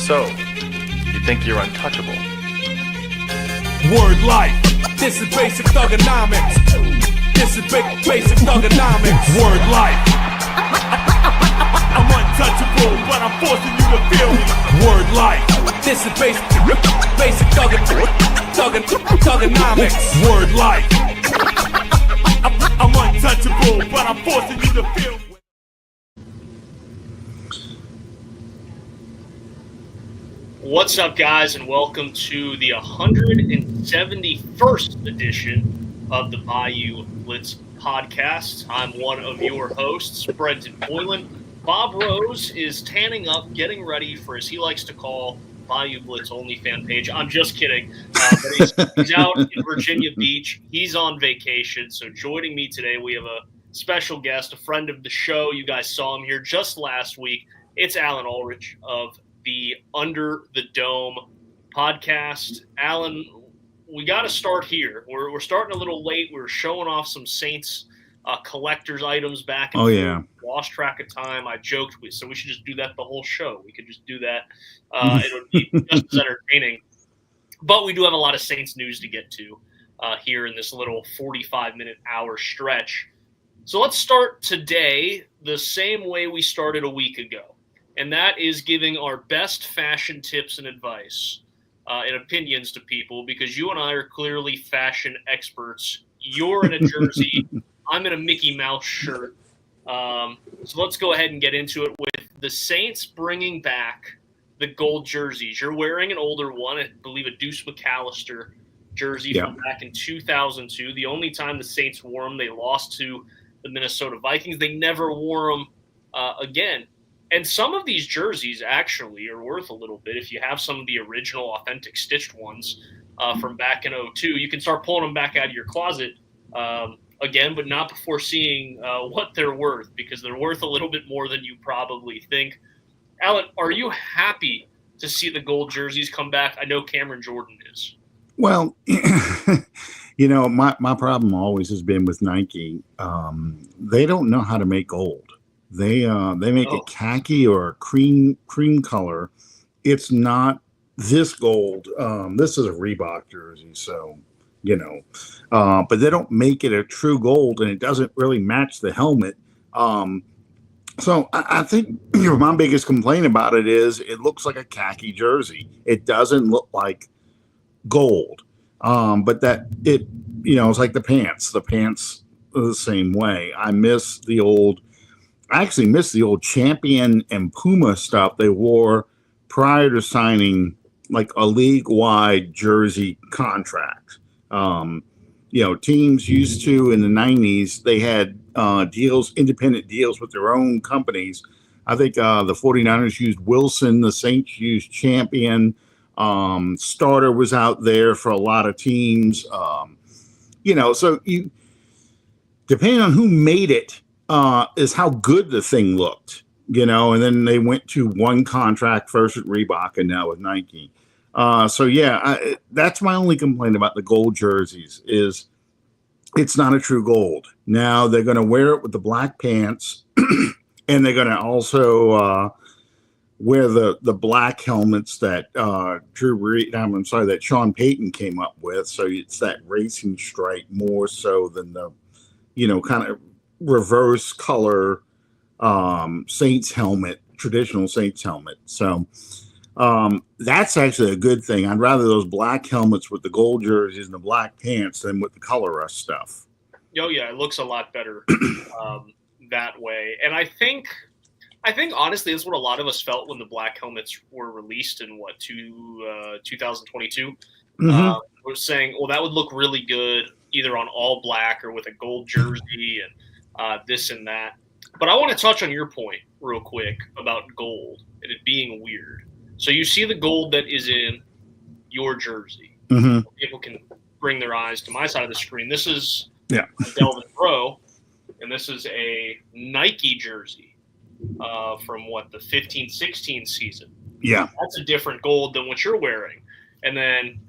So, you think you're untouchable? Word life. This is basic thugonomics. This is basic thugonomics. Word life. I'm untouchable, but I'm forcing you to feel me. Word life. This is basic thugonomics. Word life. I'm untouchable, but I'm forcing you to feel me. What's up, guys, and welcome to the 171st edition of the Bayou Blitz podcast. I'm one of your hosts, Brendan Boylan. Bob Rose is tanning up, getting ready for, as he likes to call, Bayou Blitz only fan page. I'm just kidding. But he's out in Virginia Beach. He's on vacation. So joining me today, we have a special guest, a friend of the show. You guys saw him here just last week. It's Alan Ulrich of the Under the Dome podcast. Alan, we got to start here. We're starting a little late. We were showing off some Saints collector's items back and forth. Yeah. Lost track of time. I joked, so we should just do that the whole show. We could just do that. It would be just as entertaining. But we do have a lot of Saints news to get to here in this little 45-minute hour stretch. So let's start today the same way we started a week ago. And that is giving our best fashion tips and advice and opinions to people, because you and I are clearly fashion experts. You're in a jersey. I'm in a Mickey Mouse shirt. So let's go ahead and get into it with the Saints bringing back the gold jerseys. You're wearing an older one, I believe a Deuce McAllister jersey from back in 2002. The only time the Saints wore them, they lost to the Minnesota Vikings. They never wore them again. And some of these jerseys actually are worth a little bit. If you have some of the original authentic stitched ones from back in 2002, you can start pulling them back out of your closet again, but not before seeing what they're worth, because they're worth a little bit more than you probably think. Alan, are you happy to see the gold jerseys come back? I know Cameron Jordan is. Well, you know, my problem always has been with Nike. They don't know how to make gold. They make a khaki or a cream color. It's not this gold. This is a Reebok jersey, so you know. But they don't make it a true gold, and it doesn't really match the helmet. So I think my biggest complaint about it is it looks like a khaki jersey. It doesn't look like gold. But that it, you know, it's like the pants. The pants are the same way. I actually miss the old Champion and Puma stuff they wore prior to signing like a league-wide jersey contract. You know, teams used to in the 90s, they had independent deals with their own companies. I think the 49ers used Wilson, the Saints used Champion. Starter was out there for a lot of teams. You know, so depending on who made it, is how good the thing looked, you know, and then they went to one contract first with Reebok and now with Nike. So yeah, that's my only complaint about the gold jerseys is it's not a true gold. Now they're going to wear it with the black pants and they're going to also wear the black helmets that that Sean Payton came up with. So it's that racing stripe more so than the, you know, kind of reverse color Saints helmet, traditional Saints helmet. So that's actually a good thing. I'd rather those black helmets with the gold jerseys and the black pants than with the color rush stuff. Oh yeah, it looks a lot better that way. And I think honestly that's what a lot of us felt when the black helmets were released in 2022. We're saying, well, that would look really good either on all black or with a gold jersey and this and that. But I want to touch on your point real quick about gold and it being weird. So you see the gold that is in your jersey. People can bring their eyes to my side of the screen. This is a Delvin Pro, and this is a Nike jersey from the 15-16 season. Yeah. That's a different gold than what you're wearing. And then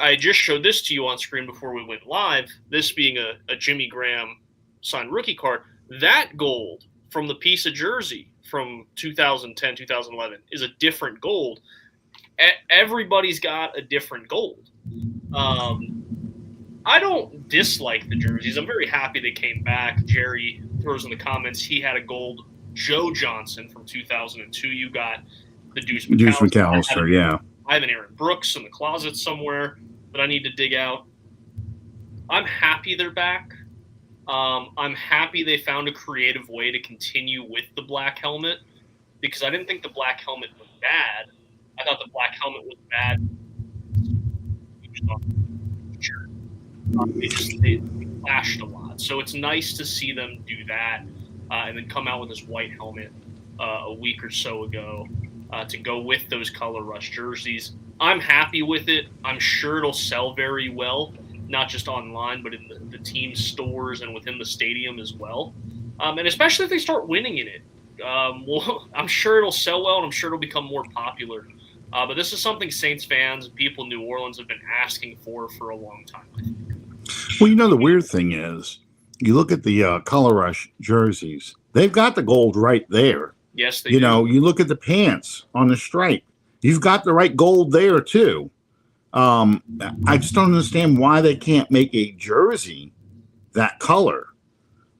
I just showed this to you on screen before we went live, this being a Jimmy Graham signed rookie card. That gold from the piece of jersey from 2010, 2011 is a different gold. Everybody's got a different gold. I don't dislike the jerseys. I'm very happy they came back. Jerry throws in the comments he had a gold Joe Johnson from 2002. You got the Deuce McAllister, yeah. I have an Aaron Brooks in the closet somewhere that I need to dig out. I'm happy they're back. I'm happy they found a creative way to continue with the black helmet, because I didn't think the black helmet was bad. I thought the black helmet was bad. They clashed a lot. So it's nice to see them do that and then come out with this white helmet a week or so ago to go with those color rush jerseys. I'm happy with it. I'm sure it'll sell very well, not just online, but in the team stores and within the stadium as well. And especially if they start winning in it. Well, I'm sure it'll sell well, and I'm sure it'll become more popular. But this is something Saints fans and people in New Orleans have been asking for a long time, I think. Well, the weird thing is, you look at the color rush jerseys, they've got the gold right there. Yes, they do. You look at the pants on the stripe, you've got the right gold there too. I just don't understand why they can't make a jersey that color.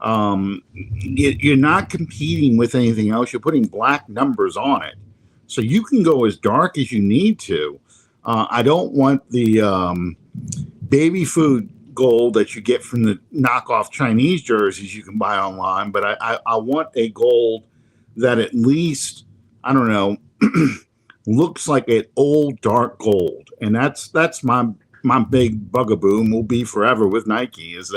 You're not competing with anything else. You're putting black numbers on it. So you can go as dark as you need to. I don't want the baby food gold that you get from the knockoff Chinese jerseys you can buy online, but I want a gold that at least, I don't know, looks like an old dark gold. And that's my big bugaboo, and will be forever with Nike, is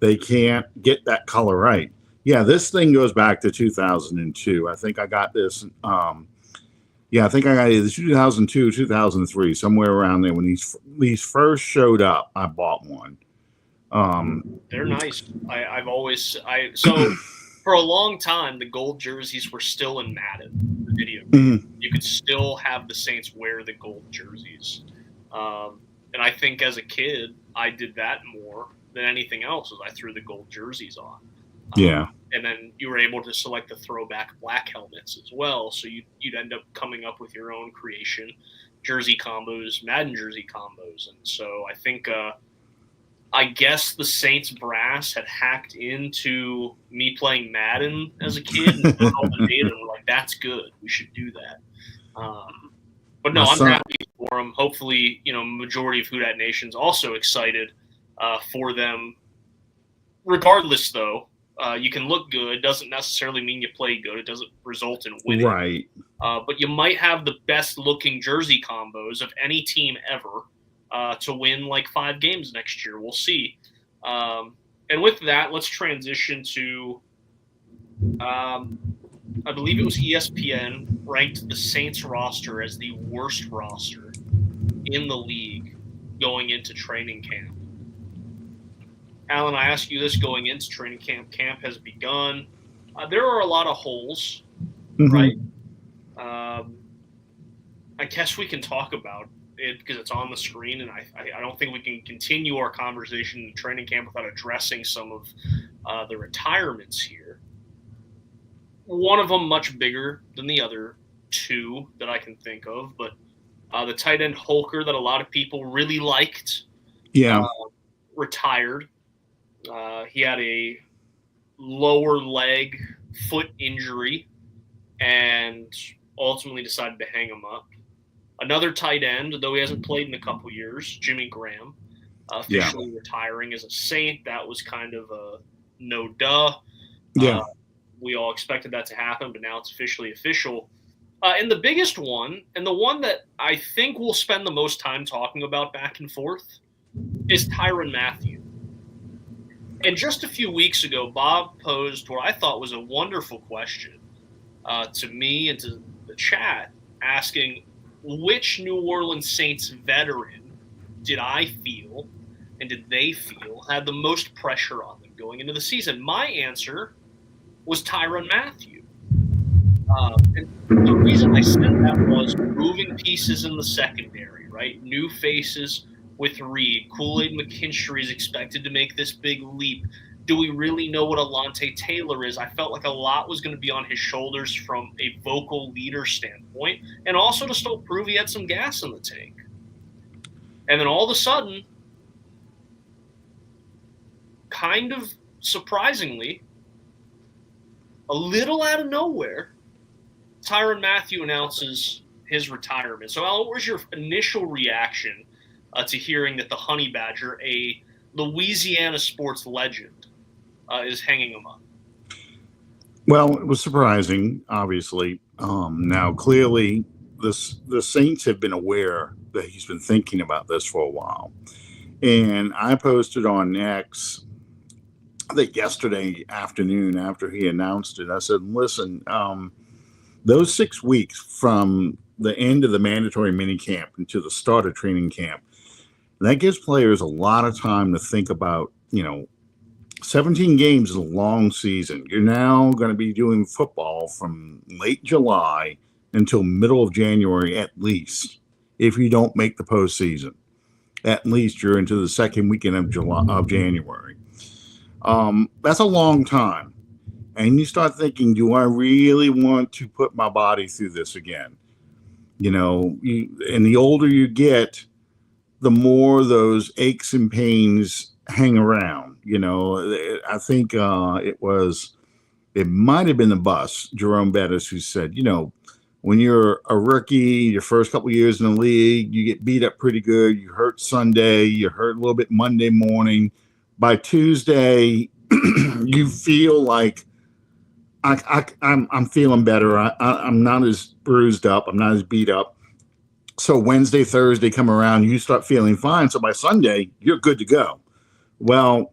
they can't get that color right. Yeah, this thing goes back to 2002. I think I got this. I think I got it 2002, 2003, somewhere around there when these first showed up. I bought one. They're nice. So for a long time, the gold jerseys were still in Madden, the video. Mm-hmm. You could still have the Saints wear the gold jerseys. And I think as a kid, I did that more than anything else, as I threw the gold jerseys on. Yeah. And then you were able to select the throwback black helmets as well. So you'd end up coming up with your own creation, jersey combos, Madden jersey combos. And so I think, I guess the Saints brass had hacked into me playing Madden as a kid and all the data, and we're like, that's good. We should do that. But no, I'm happy for them. Hopefully, majority of Who Dat Nation's also excited for them. Regardless, though, you can look good. Doesn't necessarily mean you play good. It doesn't result in winning. Right. But you might have the best looking jersey combos of any team ever to win like 5 games next year. We'll see. And with that, let's transition to, I believe it was ESPN ranked the Saints roster as the worst roster in the league going into training camp. Alan, I ask you this going into training camp. Camp has begun. There are a lot of holes, right? I guess we can talk about it because it's on the screen, and I don't think we can continue our conversation in training camp without addressing some of the retirements here. One of them much bigger than the other 2 that I can think of, but the tight end Holker that a lot of people really liked, retired. He had a lower leg foot injury and ultimately decided to hang him up. Another tight end, though he hasn't played in a couple years, Jimmy Graham, officially retiring as a Saint. That was kind of a no-duh. Yeah. We all expected that to happen, but now it's officially official. And the biggest one, and the one that I think we'll spend the most time talking about back and forth, is Tyrann Mathieu. And just a few weeks ago, Bob posed what I thought was a wonderful question to me and to the chat, asking, which New Orleans Saints veteran did I feel and did they feel had the most pressure on them going into the season? My answer was Tyrann Mathieu. And the reason I said that was moving pieces in the secondary, right? New faces with Reed. Kool-Aid McKinstry is expected to make this big leap. Do we really know what Alontae Taylor is? I felt like a lot was going to be on his shoulders from a vocal leader standpoint, and also to still prove he had some gas in the tank. And then all of a sudden, kind of surprisingly, a little out of nowhere, Tyrann Mathieu announces his retirement. So, Al, what was your initial reaction to hearing that the Honey Badger, a Louisiana sports legend, is hanging him up? Well, it was surprising, obviously. Now, clearly, the Saints have been aware that he's been thinking about this for a while. And I posted on X, I think yesterday afternoon after he announced it, I said, listen, those 6 weeks from the end of the mandatory minicamp until the start of training camp, that gives players a lot of time to think about, 17 games is a long season. You're now going to be doing football from late July until middle of January at least. If you don't make the postseason, at least you're into the second weekend of January. That's a long time. And you start thinking, do I really want to put my body through this again? And the older you get, the more those aches and pains hang around. I think it might have been the bus, Jerome Bettis, who said, when you're a rookie, your first couple of years in the league, you get beat up pretty good. You hurt Sunday, you hurt a little bit Monday morning. By Tuesday, you feel like I'm feeling better. I'm not as bruised up. I'm not as beat up. So Wednesday, Thursday come around, you start feeling fine. So by Sunday, you're good to go. Well,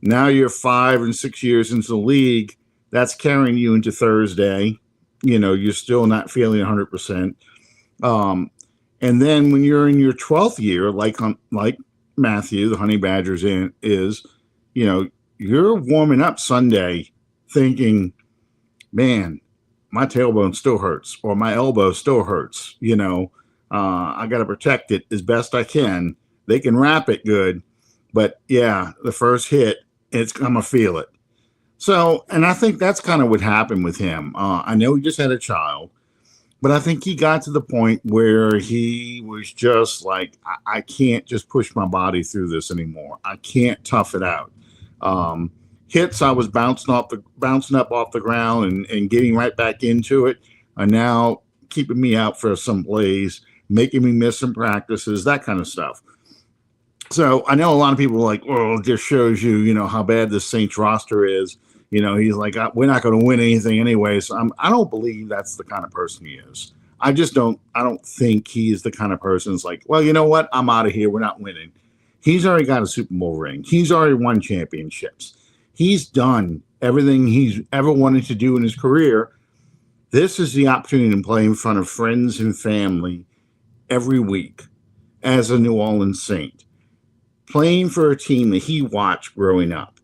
now you're 5 and 6 years into the league. That's carrying you into Thursday. You're still not feeling 100%. And then when you're in your 12th year, like Matthew, the Honey Badgers is, you're warming up Sunday thinking, man, my tailbone still hurts or my elbow still hurts. I got to protect it as best I can. They can wrap it good, but yeah, the first hit, I'm going to feel it. So, and I think that's kind of what happened with him. I know he just had a child, but I think he got to the point where he was just like, I can't just push my body through this anymore. I can't tough it out. Hits, I was bouncing up off the ground and getting right back into it, are now keeping me out for some plays, making me miss some practices, that kind of stuff. So I know a lot of people are like, well, it just shows you, how bad this Saints roster is. He's like, we're not going to win anything anyway. So I don't believe that's the kind of person he is. I don't think he is the kind of person that's like, well, you know what? I'm out of here. We're not winning. He's already got a Super Bowl ring. He's already won championships. He's done everything he's ever wanted to do in his career. This is the opportunity to play in front of friends and family every week as a New Orleans Saint, playing for a team that he watched growing up.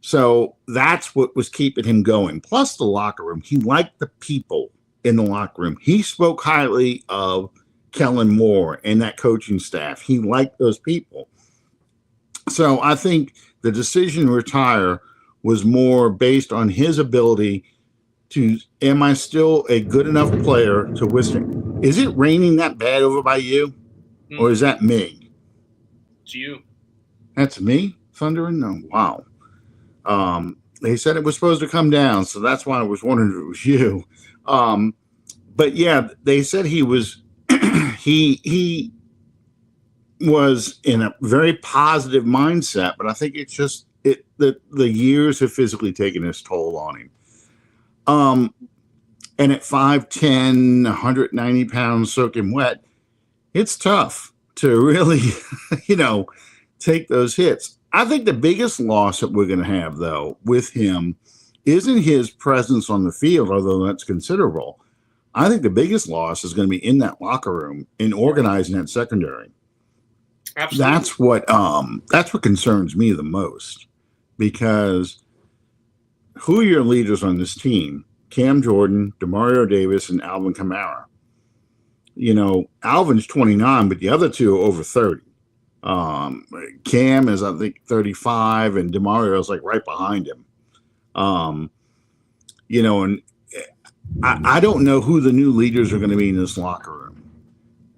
So that's what was keeping him going. Plus the locker room. He liked the people in the locker room. He spoke highly of Kellen Moore and that coaching staff. He liked those people. So I think the decision to retire was more based on his ability to, am I still a good enough player to withstand? Is it raining that bad over by you? Or is that me? It's you. That's me? Thundering? No. Wow. They said it was supposed to come down, so that's why I was wondering if it was you. But yeah, they said he was he was in a very positive mindset, but I think it's just the years have physically taken its toll on him. And at 5'10", 190 pounds soaking wet, it's tough to really, take those hits. I think the biggest loss that we're going to have, though, with him isn't his presence on the field, although that's considerable. I think the biggest loss is going to be in that locker room in organizing that secondary. Absolutely. That's what concerns me the most, because who are your leaders on this team? Cam Jordan, Demario Davis, and Alvin Kamara. Alvin's 29, but the other two are over 30. Cam is, I think, 35, and DeMario is like right behind him. And I don't know who the new leaders are going to be in this locker room.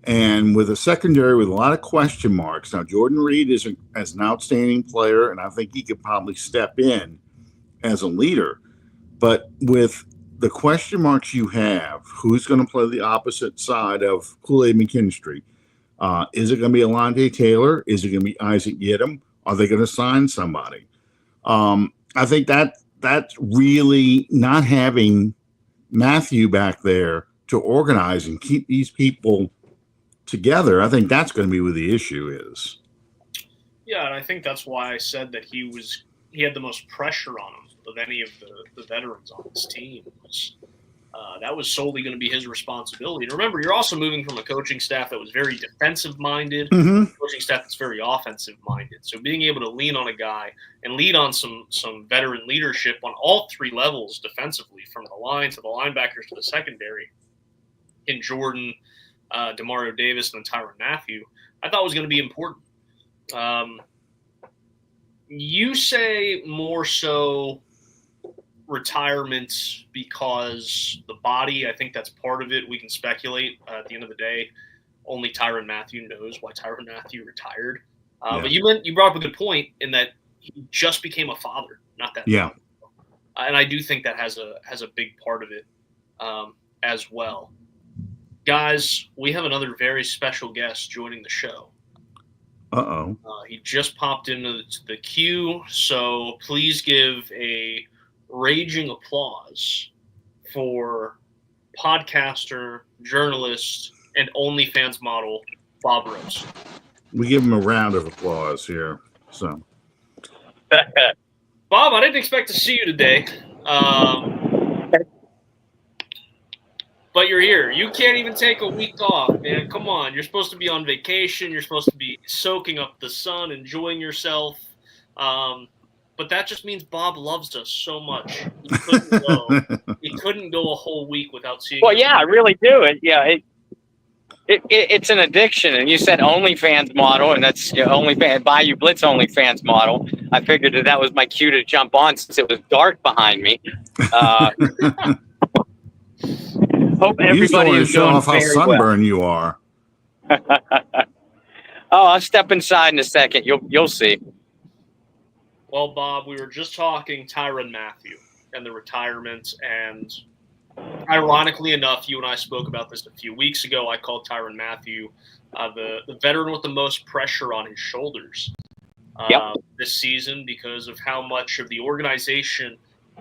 And with a secondary with a lot of question marks, now Jordan Reed is an outstanding player, and I think he could probably step in as a leader. But with the question marks you have, who's going to play the opposite side of Kool-Aid McKinstry? Is it going to be Alontae Taylor? Is it going to be Isaac Yiadom? Are they going to sign somebody? I think that's really not having Matthew back there to organize and keep these people together. I think that's going to be where the issue is. Yeah, and I think that's why I said that he had the most pressure on him of any of the veterans on this team. That was solely going to be his responsibility. And remember, you're also moving from a coaching staff that was very defensive-minded, coaching staff that's very offensive-minded. So being able to lean on a guy and lead on some veteran leadership on all three levels defensively, from the line to the linebackers to the secondary, in Jordan, Demario Davis, and then Tyrann Mathieu, I thought was going to be important. You say more so retirement because the body, I think that's part of it. We can speculate. At the end of the day, only Tyrann Mathieu knows why Tyrann Mathieu retired. But you brought up a good point in that he just became a father not that long ago. And I do think that has a big part of it as well. Guys, we have another very special guest joining the show. He just popped into the queue, so please give a raging applause for podcaster, journalist, and OnlyFans model Bob Rose. We give him a round of applause here. So, Bob, I didn't expect to see you today, but you're here. You can't even take a week off, man. Come on. You're supposed to be on vacation. You're supposed to be soaking up the sun, enjoying yourself. But that just means Bob loves us so much. He couldn't go a whole week without seeing us. Well, yeah, I really do. It's an addiction. And you said OnlyFans model, and that's OnlyFans, Bayou Blitz OnlyFans model. I figured that was my cue to jump on since it was dark behind me. Hope everybody is show doing off how sunburned you are. I'll step inside in a second. You'll see. Well, Bob, we were just talking Tyrann Mathieu and the retirement, and ironically enough, you and I spoke about this a few weeks ago. I called Tyrann Mathieu the veteran with the most pressure on his shoulders this season because of how much of the organization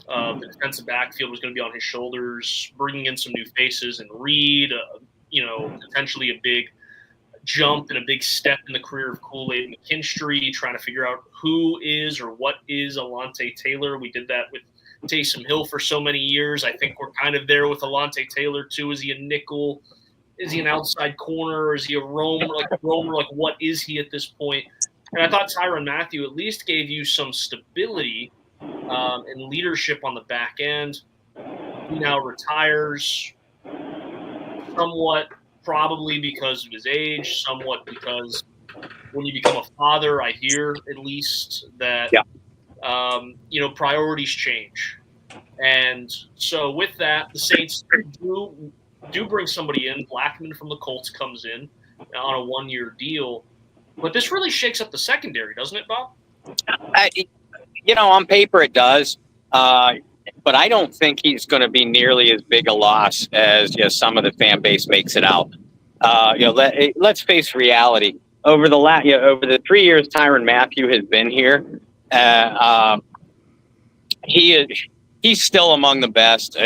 the defensive backfield was going to be on his shoulders, bringing in some new faces and Reed, potentially a big jump and a big step in the career of Kool-Aid McKinstry, trying to figure out who is or what is Alontae Taylor. We did that with Taysom Hill for so many years. I think we're kind of there with Alontae Taylor too. Is he a nickel? Is he an outside corner? Is he a roamer? Like what is he at this point? And I thought Tyrann Mathieu at least gave you some stability and leadership on the back end. He now retires somewhat, probably because of his age, somewhat because when you become a father, I hear at least that, priorities change. And so with that, the Saints do bring somebody in. Blackman from the Colts comes in on a one-year deal. But this really shakes up the secondary, doesn't it, Bob? On paper it does. But I don't think he's going to be nearly as big a loss as some of the fan base makes it out. Let's face reality. Over the 3 years Tyrann Mathieu has been here, he's still among the best.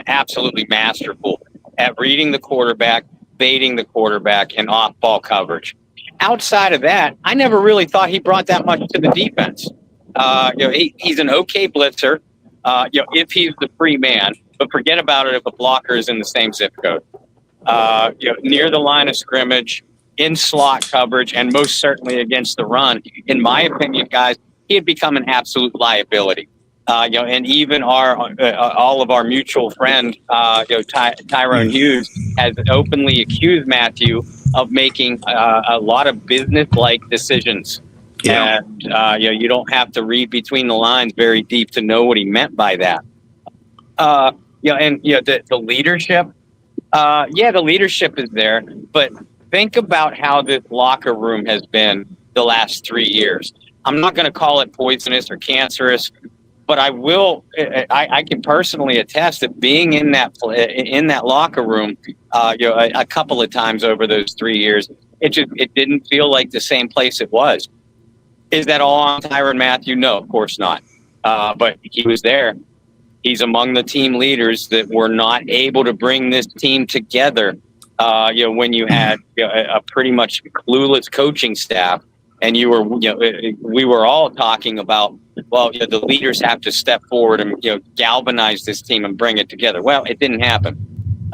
Absolutely masterful at reading the quarterback, baiting the quarterback, and off-ball coverage. Outside of that, I never really thought he brought that much to the defense. He's an okay blitzer. If he's the free man, but forget about it if a blocker is in the same zip code. Near the line of scrimmage, in slot coverage, and most certainly against the run. In my opinion, guys, he had become an absolute liability. And even all of our mutual friend, Tyrone Hughes, has openly accused Mathieu of making a lot of business-like decisions. Yeah. And you don't have to read between the lines very deep to know what he meant by that. The leadership. The leadership is there, but think about how this locker room has been the last 3 years. I'm not going to call it poisonous or cancerous, but I will. I can personally attest that being in that locker room, a couple of times over those 3 years, it didn't feel like the same place it was. Is that all on Tyrann Mathieu? No, of course not. But he was there. He's among the team leaders that were not able to bring this team together. When you had a pretty much clueless coaching staff, and we were all talking about, the leaders have to step forward and galvanize this team and bring it together. Well, it didn't happen.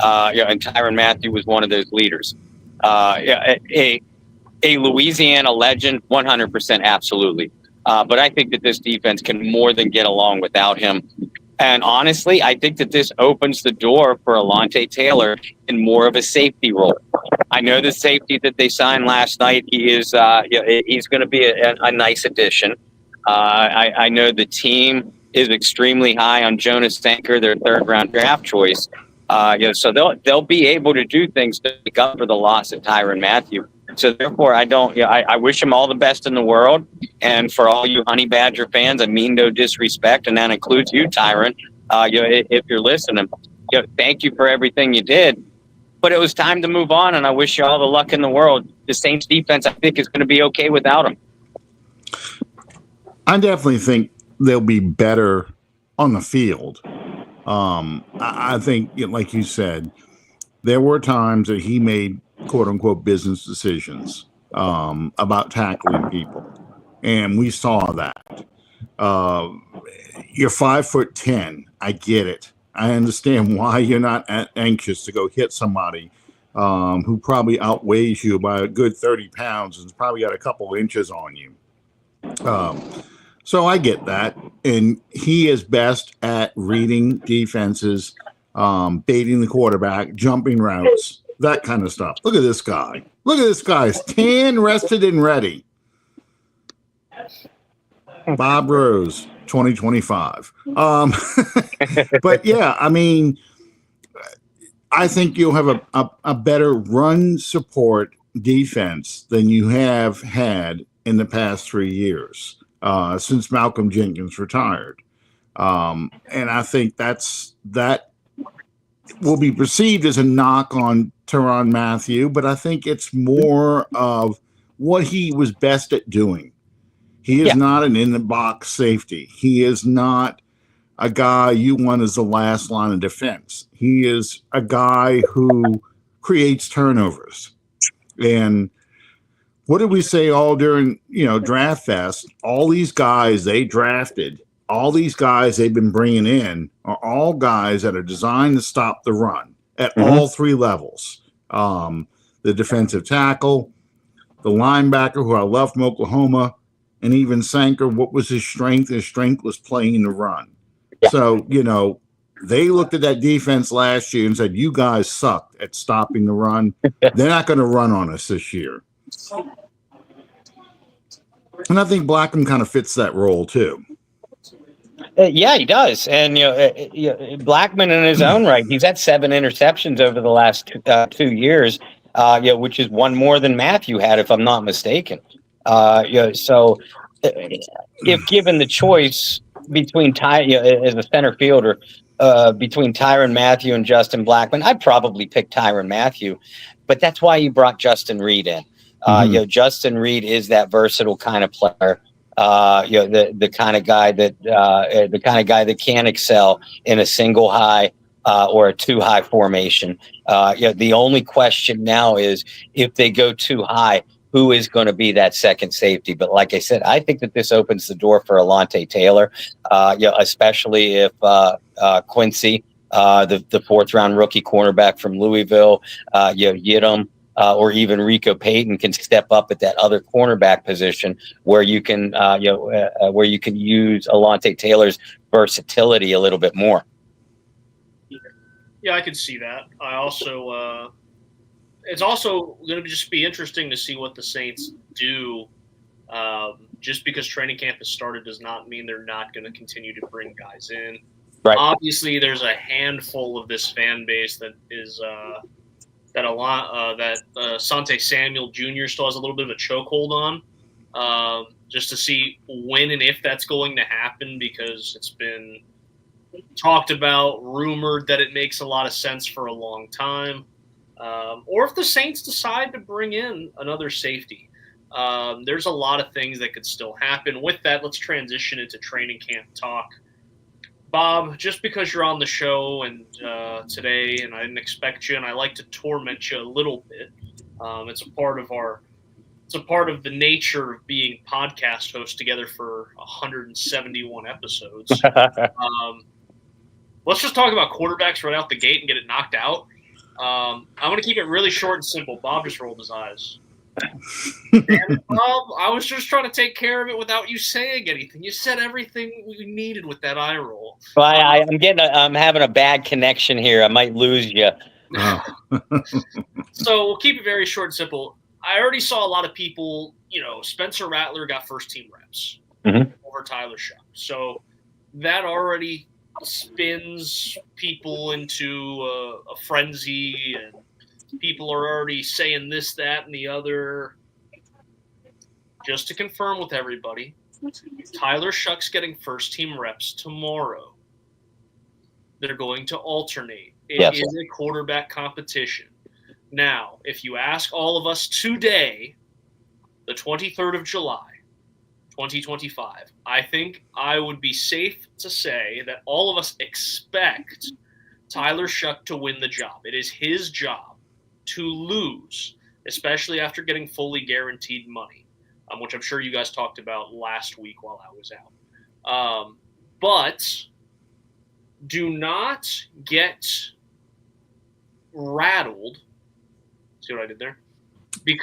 And Tyrann Mathieu was one of those leaders. A Louisiana legend, 100%, absolutely. But I think that this defense can more than get along without him. And honestly, I think that this opens the door for Alontae Taylor in more of a safety role. I know the safety that they signed last night. He's going to be a nice addition. I know the team is extremely high on Jonas Sanker, their third-round draft choice. So they'll be able to do things to make up for the loss of Tyrann Mathieu. So therefore, I wish him all the best in the world. And for all you Honey Badger fans, I mean no disrespect, and that includes you, Tyrann. If you're listening, thank you for everything you did. But it was time to move on, and I wish you all the luck in the world. The Saints defense, I think, is going to be okay without him. I definitely think they'll be better on the field. I think, like you said, there were times that he made quote unquote business decisions about tackling people. And we saw that. You're 5'10". I get it. I understand why you're not anxious to go hit somebody who probably outweighs you by a good 30 pounds and has probably got a couple inches on you. So I get that. And he is best at reading defenses, baiting the quarterback, jumping routes, that kind of stuff. Look at this guy. Look at this guy. He's tan, rested, and ready. Bob Rose, 2025. But yeah, I mean, I think you'll have a better run support defense than you have had in the past 3 years since Malcolm Jenkins retired. And I think that will be perceived as a knock on Tyrann Mathieu, but I think it's more of what he was best at doing. He is not an in-the-box safety. He is not a guy you want as the last line of defense. He is a guy who creates turnovers. And what did we say all during, Draft Fest? All these guys they drafted, all these guys they've been bringing in are all guys that are designed to stop the run at all three levels. The defensive tackle, the linebacker, who I love from Oklahoma, and even Sanker. What was his strength? His strength was playing the run. Yeah. So, they looked at that defense last year and said, you guys sucked at stopping the run. They're not going to run on us this year. And I think Blackham kind of fits that role too. Yeah, he does. And, Blackman in his own right, he's had 7 interceptions over the last 2 years, which is one more than Mathieu had, if I'm not mistaken. So if given the choice between as a center fielder, between Tyrann Mathieu and Justin Blackman, I'd probably pick Tyrann Mathieu, but that's why you brought Justin Reed in. Justin Reed is that versatile kind of player. The kind of guy that can excel in a single high or a 2 high formation. The only question now is if they go too high, who is going to be that second safety? But like I said, I think that this opens the door for Alontae Taylor, especially if Quincy, the 4th round rookie cornerback from Louisville, Yidam, or even Rico Payton can step up at that other cornerback position where you can, where you can use Alontae Taylor's versatility a little bit more. Yeah, I could see that. I also, it's also going to just be interesting to see what the Saints do. Just because training camp has started does not mean they're not going to continue to bring guys in. Right. Obviously, there's a handful of this fan base that is that Sante Samuel Jr. still has a little bit of a chokehold on, just to see when and if that's going to happen, because it's been talked about, rumored that it makes a lot of sense for a long time. Or if the Saints decide to bring in another safety. There's a lot of things that could still happen. With that, let's transition into training camp talk. Bob, just because you're on the show and today, and I didn't expect you, and I like to torment you a little bit. It's a part of the nature of being podcast hosts together for 171 episodes. Let's just talk about quarterbacks right out the gate and get it knocked out. I'm going to keep it really short and simple. Bob just rolled his eyes. And Bob, I was just trying to take care of it without you saying anything. You said everything we needed with that eye roll. Well, I'm having a bad connection here. I might lose you. So we'll keep it very short and simple. I already saw a lot of people, Spencer Rattler got first team reps over Tyler Shuck. So that already spins people into a frenzy, and people are already saying this, that, and the other. Just to confirm with everybody, Tyler Shuck's getting first team reps tomorrow. They're going to alternate. It is a quarterback competition. Now, if you ask all of us today, the 23rd of July, 2025, I think I would be safe to say that all of us expect Tyler Shuck to win the job. It is his job to lose, especially after getting fully guaranteed money, which I'm sure you guys talked about last week while I was out. But do not get rattled. See what I did there?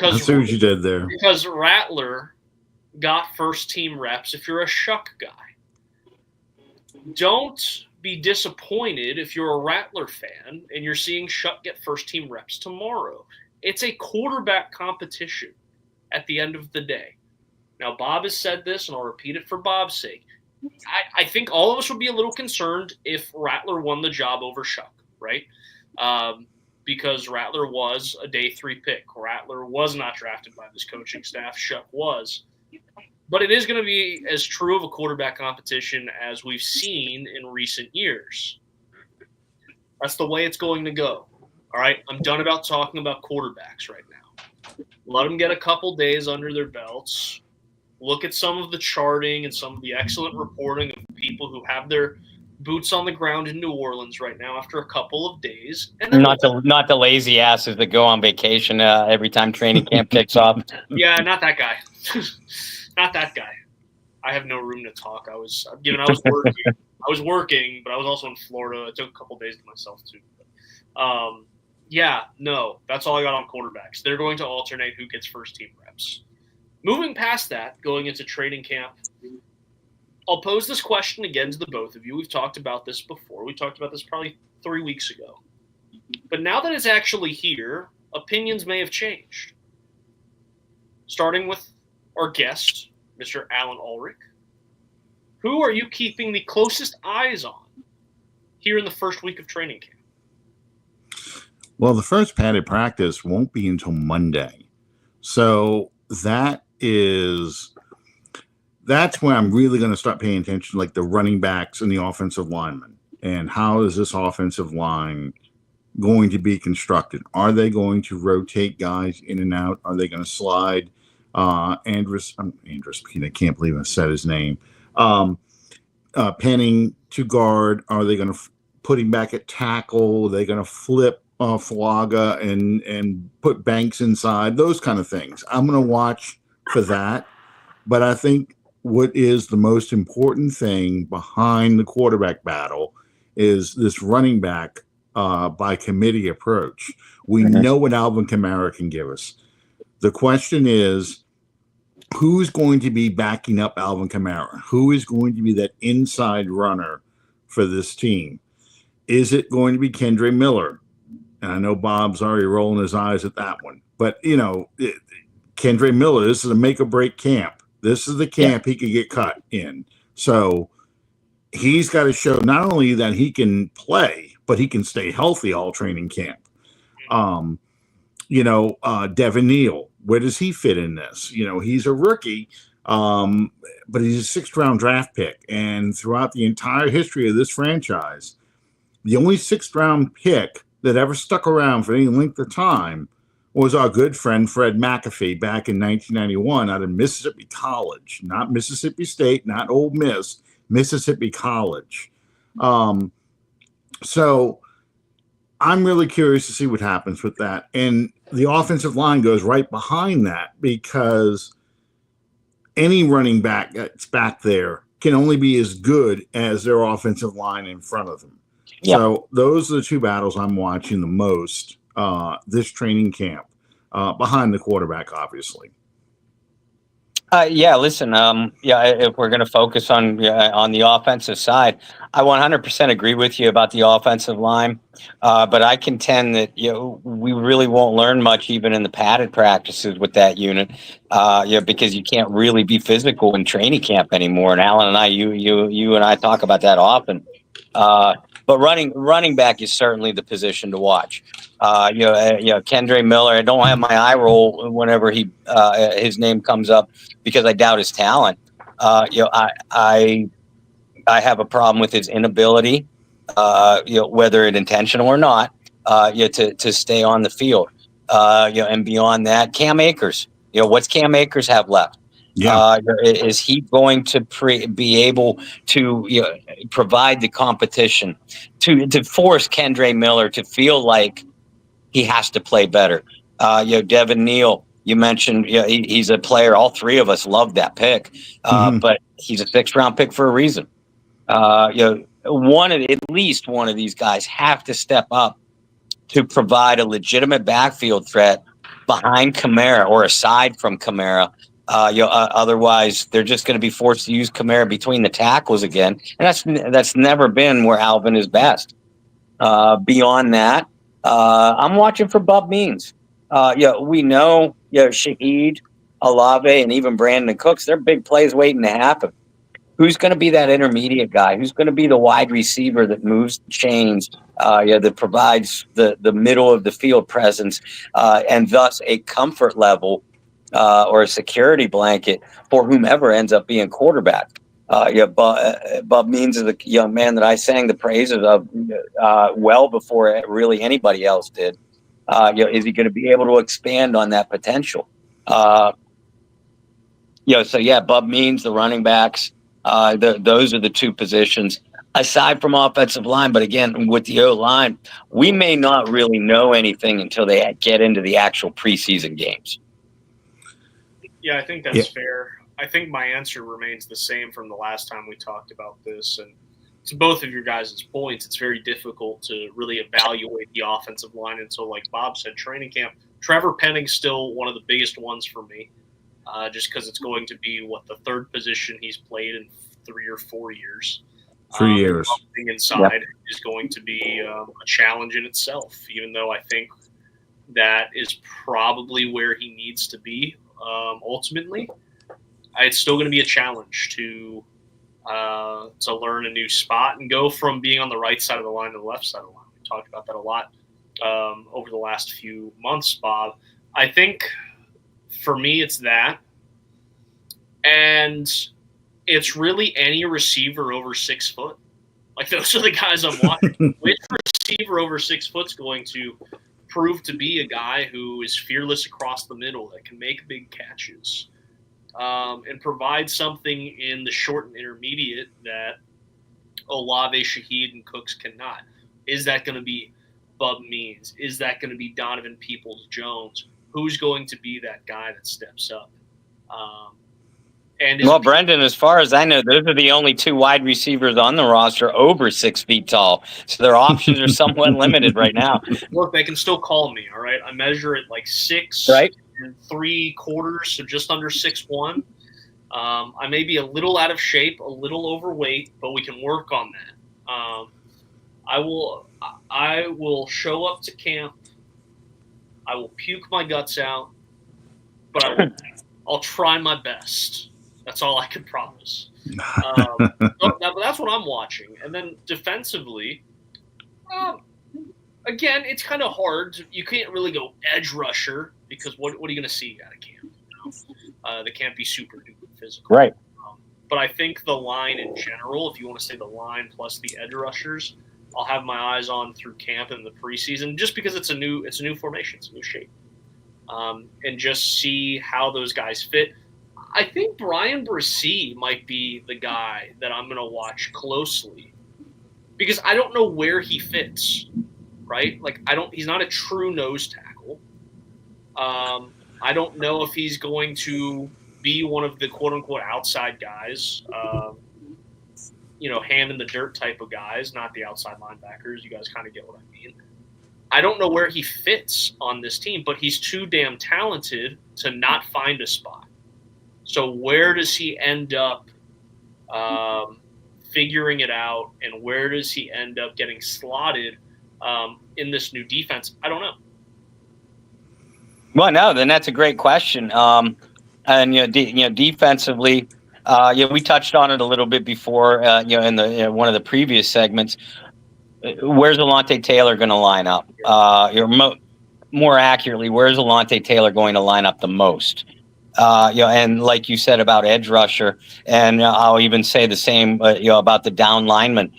I see what you did there. Because Rattler got first team reps if you're a Shuck guy. Don't be disappointed if you're a Rattler fan and you're seeing Shuck get first team reps tomorrow. It's a quarterback competition at the end of the day. Now, Bob has said this, and I'll repeat it for Bob's sake. I think all of us would be a little concerned if Rattler won the job over Shuck, right? Because Rattler was a day 3 pick. Rattler was not drafted by this coaching staff. Shuck was. But it is going to be as true of a quarterback competition as we've seen in recent years. That's the way it's going to go. All right, I'm done about talking about quarterbacks right now. Let them get a couple days under their belts. Look at some of the charting and some of the excellent reporting of people who have their boots on the ground in New Orleans right now after a couple of days. And then not the lazy asses that go on vacation every time training camp kicks off. Yeah, not that guy. Not that guy. I have no room to talk. I was working, but I was also in Florida. It took a couple days to myself too. That's all I got on quarterbacks. They're going to alternate who gets first team reps. Moving past that, going into training camp, I'll pose this question again to the both of you. We've talked about this before. We talked about this probably 3 weeks ago. But now that it's actually here, opinions may have changed. Starting with our guest, Mr. Alan Ulrich. Who are you keeping the closest eyes on here in the first week of training camp? Well, the first padded practice won't be until Monday. So that's when I'm really going to start paying attention, like the running backs and the offensive linemen. And how is this offensive line going to be constructed? Are they going to rotate guys in and out? Are they going to slide Andrus, I can't believe I said his name. Penning to guard. Are they going to put him back at tackle? Are they going to flip Falaga and put Banks inside? Those kind of things. I'm going to watch for that. But I think what is the most important thing behind the quarterback battle is this running back by committee approach. We know what Alvin Kamara can give us. The question is, who's going to be backing up Alvin Kamara? Who is going to be that inside runner for this team? Is it going to be Kendre Miller? and I know Bob's already rolling his eyes at that one, but Kendre Miller, this is a make or break camp. This is the camp he could get cut in. So he's got to show not only that he can play, but he can stay healthy all training camp. Devin Neal, where does he fit in this? He's a rookie, but he's a sixth-round draft pick. And throughout the entire history of this franchise, the only sixth-round pick that ever stuck around for any length of time was our good friend Fred McAfee back in 1991 out of Mississippi College, not Mississippi State, not Ole Miss, Mississippi College. So I'm really curious to see what happens with that. And the offensive line goes right behind that because any running back that's back there can only be as good as their offensive line in front of them. Yep. So those are the two battles I'm watching the most this training camp, behind the quarterback, obviously. Listen, if we're going to focus on the offensive side, I 100% agree with you about the offensive line. But I contend that, we really won't learn much even in the padded practices with that unit, because you can't really be physical in training camp anymore. And Alan and I, you and I talk about that often. But running back is certainly the position to watch. Kendre Miller, I don't have my eye roll whenever his name comes up because I doubt his talent. I have a problem with his inability, whether it's intentional or not, to stay on the field. And beyond that, Cam Akers. What's Cam Akers have left? Yeah. Is he going to be able to provide the competition to force Kendre Miller to feel like he has to play better? Devin Neal, you mentioned, he's a player. All three of us love that pick, but he's a sixth-round pick for a reason. At least one of these guys have to step up to provide a legitimate backfield threat behind Kamara or aside from Kamara. Otherwise, they're just going to be forced to use Kamara between the tackles again, and that's never been where Alvin is best. Beyond that, I'm watching for Bub Means. We know, Shaheed, Olave, and even Brandon Cooks. They're big plays waiting to happen. Who's going to be that intermediate guy? Who's going to be the wide receiver that moves the chains? That provides the middle of the field presence, and thus a comfort level. Or a security blanket for whomever ends up being quarterback. Bub Means is the young man that I sang the praises of well before really anybody else did. Is he going to be able to expand on that potential? Bub Means, the running backs, those are the two positions. Aside from offensive line, but again, with the O-line, we may not really know anything until they get into the actual preseason games. Yeah, I think that's fair. I think my answer remains the same from the last time we talked about this. And to both of your guys' points, it's very difficult to really evaluate the offensive line until, like Bob said, training camp. Trevor Penning's still one of the biggest ones for me, just because it's going to be, the third position he's played in 3 or 4 years. 3 years. Being inside is going to be a challenge in itself, even though I think that is probably where he needs to be. Ultimately, it's still going to be a challenge to learn a new spot and go from being on the right side of the line to the left side of the line. We talked about that a lot over the last few months, Bob. I think for me, it's that. And it's really any receiver over 6 foot. Like, those are the guys I'm watching. Which receiver over 6 foot is going to prove to be a guy who is fearless across the middle, that can make big catches, and provide something in the short and intermediate that Olave, Shaheed, and Cooks cannot? Is that going to be Bub Means? Is that going to be Donovan Peoples-Jones? Who's going to be that guy that steps up? Brendan, as far as I know, those are the only two wide receivers on the roster over 6 feet tall. So their options are somewhat limited right now. Look, they can still call me, all right? I measure it like 6 3/4, so just under 6'1". I may be a little out of shape, a little overweight, but we can work on that. I will show up to camp I will puke my guts out, but I'll try my best. That's all I can promise. So that's what I'm watching. And then defensively, again, it's kind of hard. You can't really go edge rusher because what are you going to see out of camp? They can't be super duper physical. Right. But I think the line in general, if you want to say the line plus the edge rushers, I'll have my eyes on through camp and the preseason, just because it's a new formation, it's a new shape, and just see how those guys fit. I think Brian Brissy might be the guy that I'm going to watch closely because I don't know where he fits. Right? Like he's not a true nose tackle. I don't know if he's going to be one of the quote unquote outside guys, hand in the dirt type of guys, not the outside linebackers. You guys kind of get what I mean. I don't know where he fits on this team, but he's too damn talented to not find a spot. So where does he end up figuring it out, and where does he end up getting slotted in this new defense? I don't know. Well, no, then that's a great question. And defensively, we touched on it a little bit before. In the one of the previous segments. Where's Alontae Taylor going to line up? More accurately, where's Alontae Taylor going to line up the most? And like you said about edge rusher, and I'll even say the same, about the down lineman.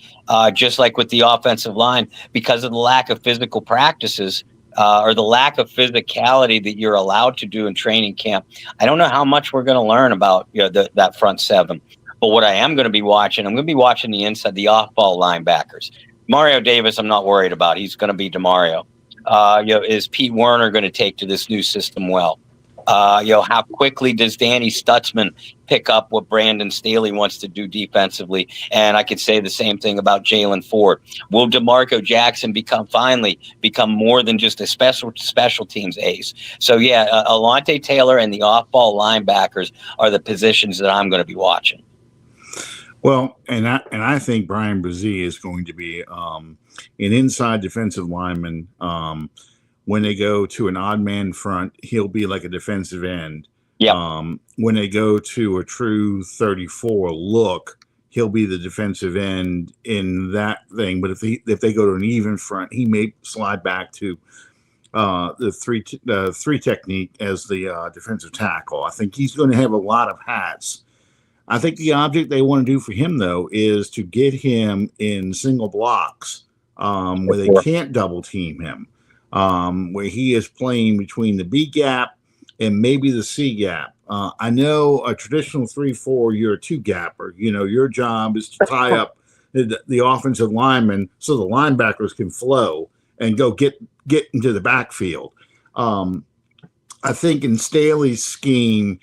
Just like with the offensive line, because of the lack of physical practices or the lack of physicality that you're allowed to do in training camp, I don't know how much we're going to learn about that front seven. But what I am going to be watching, I'm going to be watching the inside, the off-ball linebackers. Mario Davis, I'm not worried about. He's going to be DeMario. Is Pete Werner going to take to this new system well? How quickly does Danny Stutzman pick up what Brandon Staley wants to do defensively? And I could say the same thing about Jalen Ford. Will DeMarco Jackson become more than just a special teams ace? So Alontae Taylor and the off-ball linebackers are the positions that I'm going to be watching. Well, and I think Brian Brzee is going to be an inside defensive lineman. When they go to an odd man front, he'll be like a defensive end. Yeah. When they go to a true 34 look, he'll be the defensive end in that thing. But if they go to an even front, he may slide back to the three technique as the defensive tackle. I think he's going to have a lot of hats. I think the object they want to do for him, though, is to get him in single blocks where they can't double team him. Where he is playing between the B gap and maybe the C gap. I know a traditional 3-4, you're a two gapper. Your job is to tie up the offensive lineman so the linebackers can flow and go get into the backfield. I think in Staley's scheme,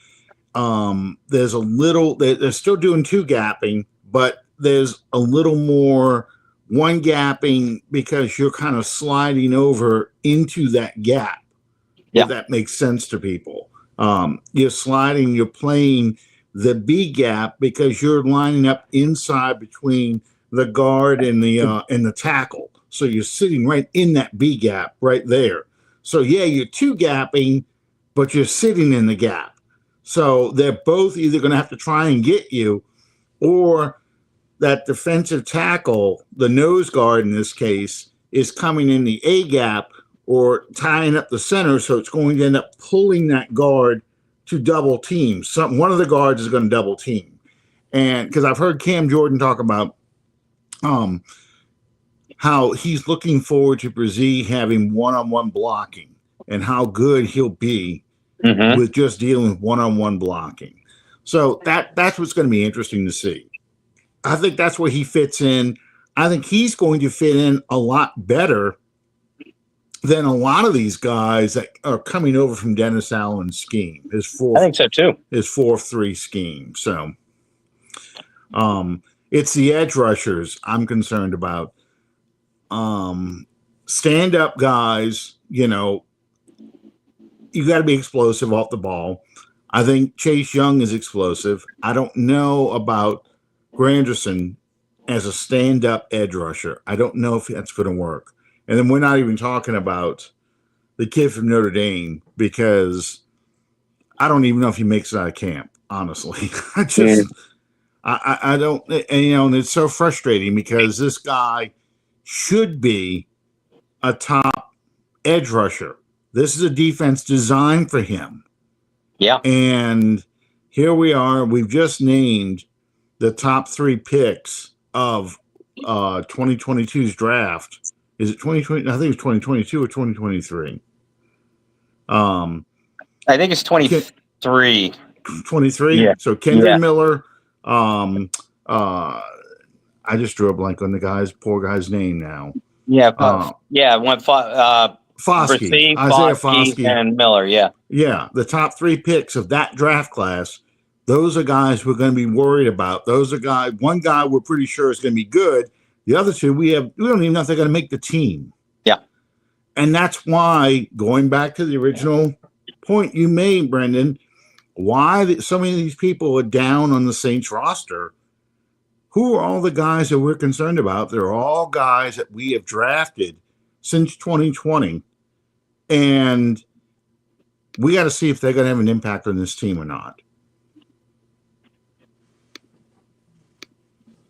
there's a little, they're still doing two gapping, but there's a little more one gapping because you're kind of sliding over into that gap. Yeah. If that makes sense to people. You're playing the B gap because you're lining up inside between the guard and the tackle. So you're sitting right in that B gap right there. So you're two gapping, but you're sitting in the gap. So they're both either going to have to try and get you, or that defensive tackle, the nose guard in this case, is coming in the A gap or tying up the center. So it's going to end up pulling that guard to double team. One of the guards is going to double team. And because I've heard Cam Jordan talk about how he's looking forward to Brzee having one-on-one blocking and how good he'll be with just dealing with one-on-one blocking. So that's what's going to be interesting to see. I think that's where he fits in. I think he's going to fit in a lot better than a lot of these guys that are coming over from Dennis Allen's scheme. I think so too. His 4-3 scheme. So it's the edge rushers I'm concerned about. Stand-up guys, you got to be explosive off the ball. I think Chase Young is explosive. I don't know about Granderson as a stand-up edge rusher. I don't know if that's going to work. And then we're not even talking about the kid from Notre Dame, because I don't even know if he makes it out of camp, honestly. I don't, and it's so frustrating because this guy should be a top edge rusher. This is a defense designed for him. Yeah. And here we are. We've just named the top 3 picks of 2022's draft. Is it 2020? I think it's 2022 or 2023. I think it's 23. 23? Yeah. So Kendra Miller. I just drew a blank on the poor guy's name now. Yeah. Foskey, Isaiah Foskey, and Miller. Yeah. Yeah. The top 3 picks of that draft class. Those are guys we're going to be worried about. Those are one guy we're pretty sure is going to be good. The other 2, we don't even know if they're going to make the team. Yeah. And that's why, going back to the original point you made, Brendan, why so many of these people are down on the Saints roster. Who are all the guys that we're concerned about? They're all guys that we have drafted since 2020. And we got to see if they're going to have an impact on this team or not.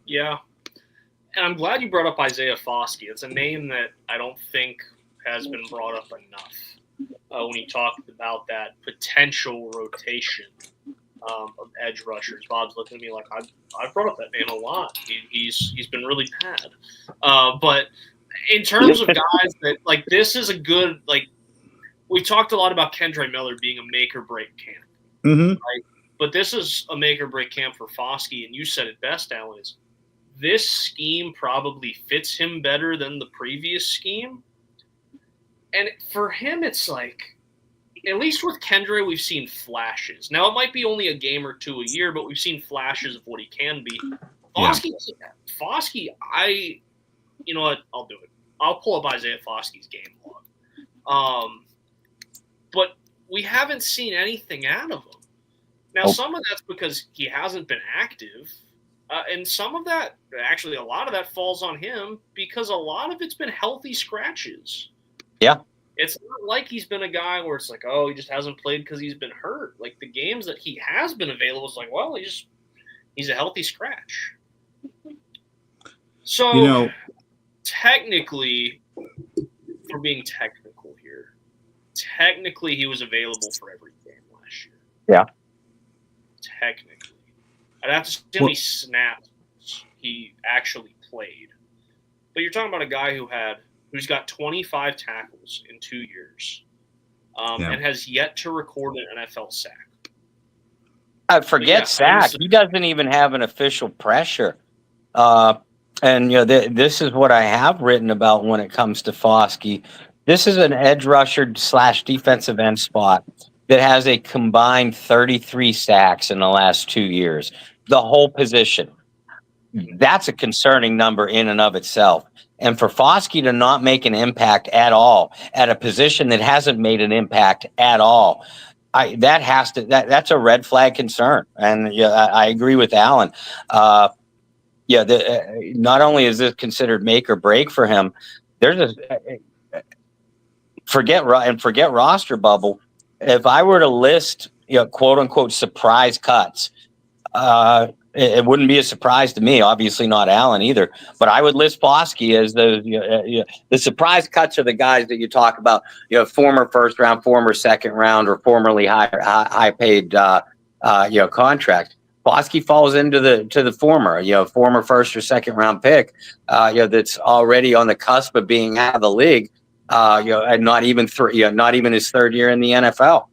Yeah. And I'm glad you brought up Isaiah Foskey. It's a name that I don't think has been brought up enough when you talked about that potential rotation of edge rushers. Bob's looking at me like, I've brought up that name a lot. He's been really bad. But in terms of guys that, like, this is a good, like, we talked a lot about Kendre Miller being a make or break camp. Mm-hmm. Right? But this is a make or break camp for Foskey, and you said it best, Alan, is this scheme probably fits him better than the previous scheme. And for him, it's like, at least with Kendre, we've seen flashes. Now, it might be only a game or 2 a year, but we've seen flashes of what he can be. Foskey, you know what? I'll do it. I'll pull up Isaiah Foskey's game log. But we haven't seen anything out of him. Now, some of that's because he hasn't been active. And some of that, actually, a lot of that falls on him because a lot of it's been healthy scratches. Yeah. It's not like he's been a guy where it's like, oh, he just hasn't played because he's been hurt. Like, the games that he has been available, it's like, well, he's a healthy scratch. So, technically, for being technical here, technically he was available for every game last year. Yeah. Technically. I'd have to see how many snaps he actually played. But you're talking about a guy who's got 25 tackles in 2 years and has yet to record an NFL sack. Forget sack. He doesn't even have an official pressure. And this is what I have written about when it comes to Foskey. This is an edge rusher / defensive end spot that has a combined 33 sacks in the last 2 years. The whole position. That's a concerning number in and of itself. And for Foskey to not make an impact at all at a position that hasn't made an impact at all, that's a red flag concern. And I agree with Alan. Not only is this considered make or break for him, there's forget roster bubble. If I were to list, quote unquote surprise cuts, it wouldn't be a surprise to me. Obviously, not Alan either. But I would list Foskey as the surprise cuts are the guys that you talk about. Former first round, former second round, or formerly high paid contract. Foskey falls into the former. Former first or second round pick. That's already on the cusp of being out of the league. And not even his third year in the NFL.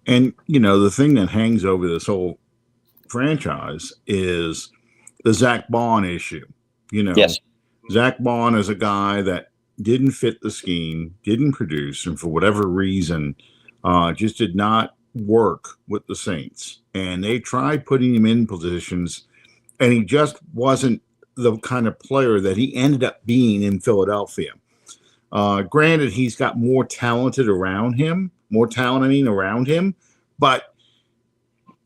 And the thing that hangs over this whole franchise is the Zach Bond issue. Yes. Zach Bond is a guy that didn't fit the scheme, didn't produce, and for whatever reason, just did not work with the Saints. And they tried putting him in positions, and he just wasn't the kind of player that he ended up being in Philadelphia. Granted, he's got more talent around him, but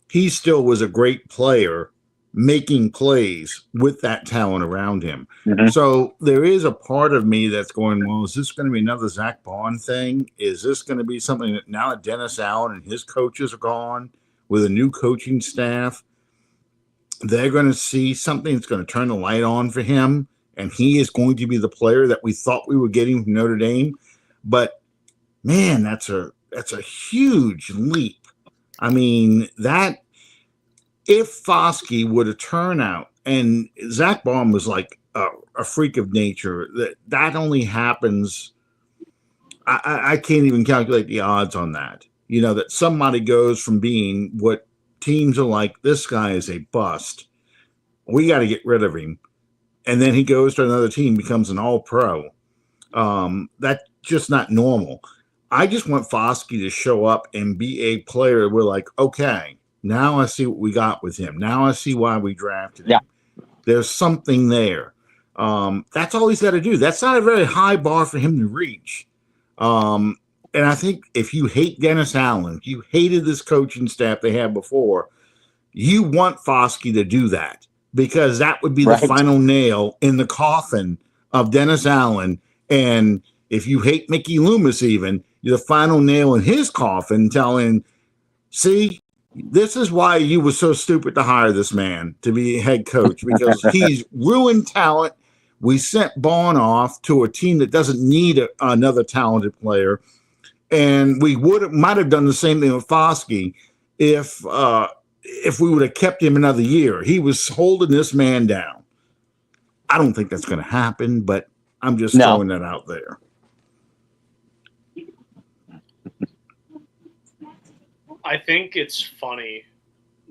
he still was a great player making plays with that talent around him. Mhm. So there is a part of me that's going, well, is this going to be another Zach Bond thing? Is this going to be something that now that Dennis Allen and his coaches are gone with a new coaching staff, they're going to see something that's going to turn the light on for him, and he is going to be the player that we thought we were getting from Notre Dame? But man, that's a huge leap. I mean, that if Foskey would have turned out, and Zach Baum was like a freak of nature, that only happens. I can't even calculate the odds on that. You know, that somebody goes from being what teams are like, this guy is a bust, we got to get rid of him, and then he goes to another team, becomes an all-pro. That's just not normal. I just want Foskey to show up and be a player. We're like, okay, now I see what we got with him. Now I see why we drafted him. There's something there. That's all he's got to do. That's not a very high bar for him to reach. And I think if you hate Dennis Allen, if you hated this coaching staff they had before, you want Foskey to do that, because that would be the final nail in the coffin of Dennis Allen. And if you hate Mickey Loomis, even, you're the final nail in his coffin, telling, see, this is why you were so stupid to hire this man to be head coach, because he's ruined talent. We sent Bond off to a team that doesn't need another talented player. And we might have done the same thing with Foskey if we would have kept him another year. He was holding this man down. I don't think that's going to happen, but I'm just throwing that out there. I think it's funny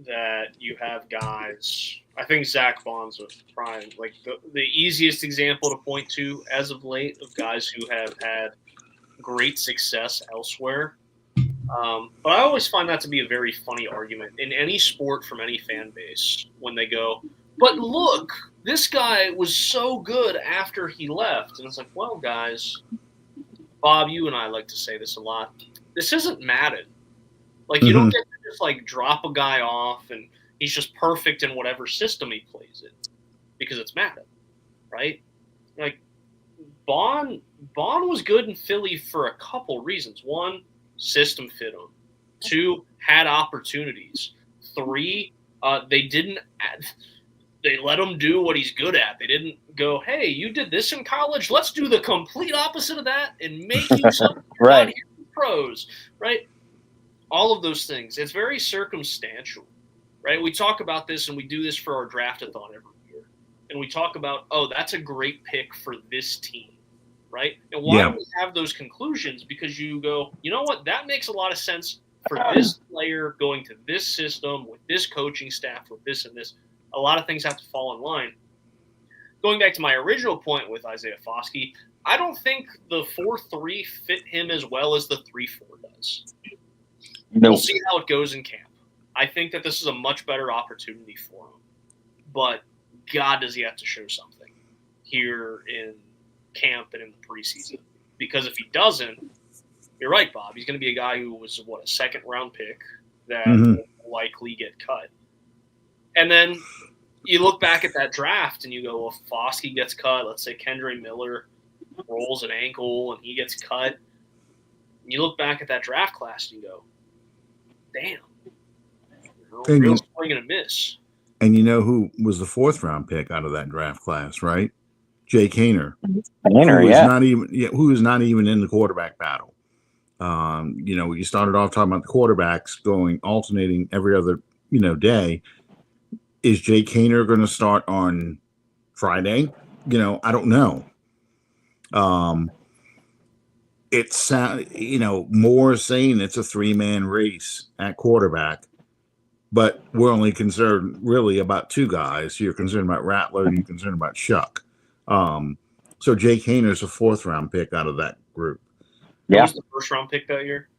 that you have guys. I think Zach Bond's a prime, like the easiest example to point to as of late of guys who have had great success elsewhere. But I always find that to be a very funny argument in any sport from any fan base when they go, but look, this guy was so good after he left. And it's like, well, guys, Bob, you and I like to say this a lot. This isn't Madden. Like, you don't get to just, like, drop a guy off and he's just perfect in whatever system he plays in because it's Madden, right? Like, Bond was good in Philly for a couple reasons. One, system fit him. Two, had opportunities. Three, they let him do what he's good at. They didn't go, hey, you did this in college, let's do the complete opposite of that and make you something right here in pros, right? All of those things. It's very circumstantial, right? We talk about this, and we do this for our draft-a-thon every year. And we talk about, oh, that's a great pick for this team, right? And why do we have those conclusions? Because you go, you know what? That makes a lot of sense for this player going to this system with this coaching staff with this and this. A lot of things have to fall in line. Going back to my original point with Isaiah Foskey, I don't think the 4-3 fit him as well as the 3-4 does. No. We'll see how it goes in camp. I think that this is a much better opportunity for him. But God, does he have to show something here in camp and in the preseason? Because if he doesn't, you're right, Bob. He's going to be a guy who was, a second-round pick that will likely get cut. And then you look back at that draft and you go, well, if Foskey gets cut, let's say Kendre Miller rolls an ankle and he gets cut. And you look back at that draft class and you go, damn. Real swing and a miss. And you know who was the 4th-round pick out of that draft class, right? Jake Haener. Who is not even in the quarterback battle. You started off talking about the quarterbacks alternating every other, day. Is Jake Haener going to start on Friday? I don't know. It's more saying it's a 3-man race at quarterback, but we're only concerned really about 2 guys. You're concerned about Rattler and you're concerned about Shuck. So Jake Haener's a 4th-round pick out of that group. Who was the 1st-round pick that year?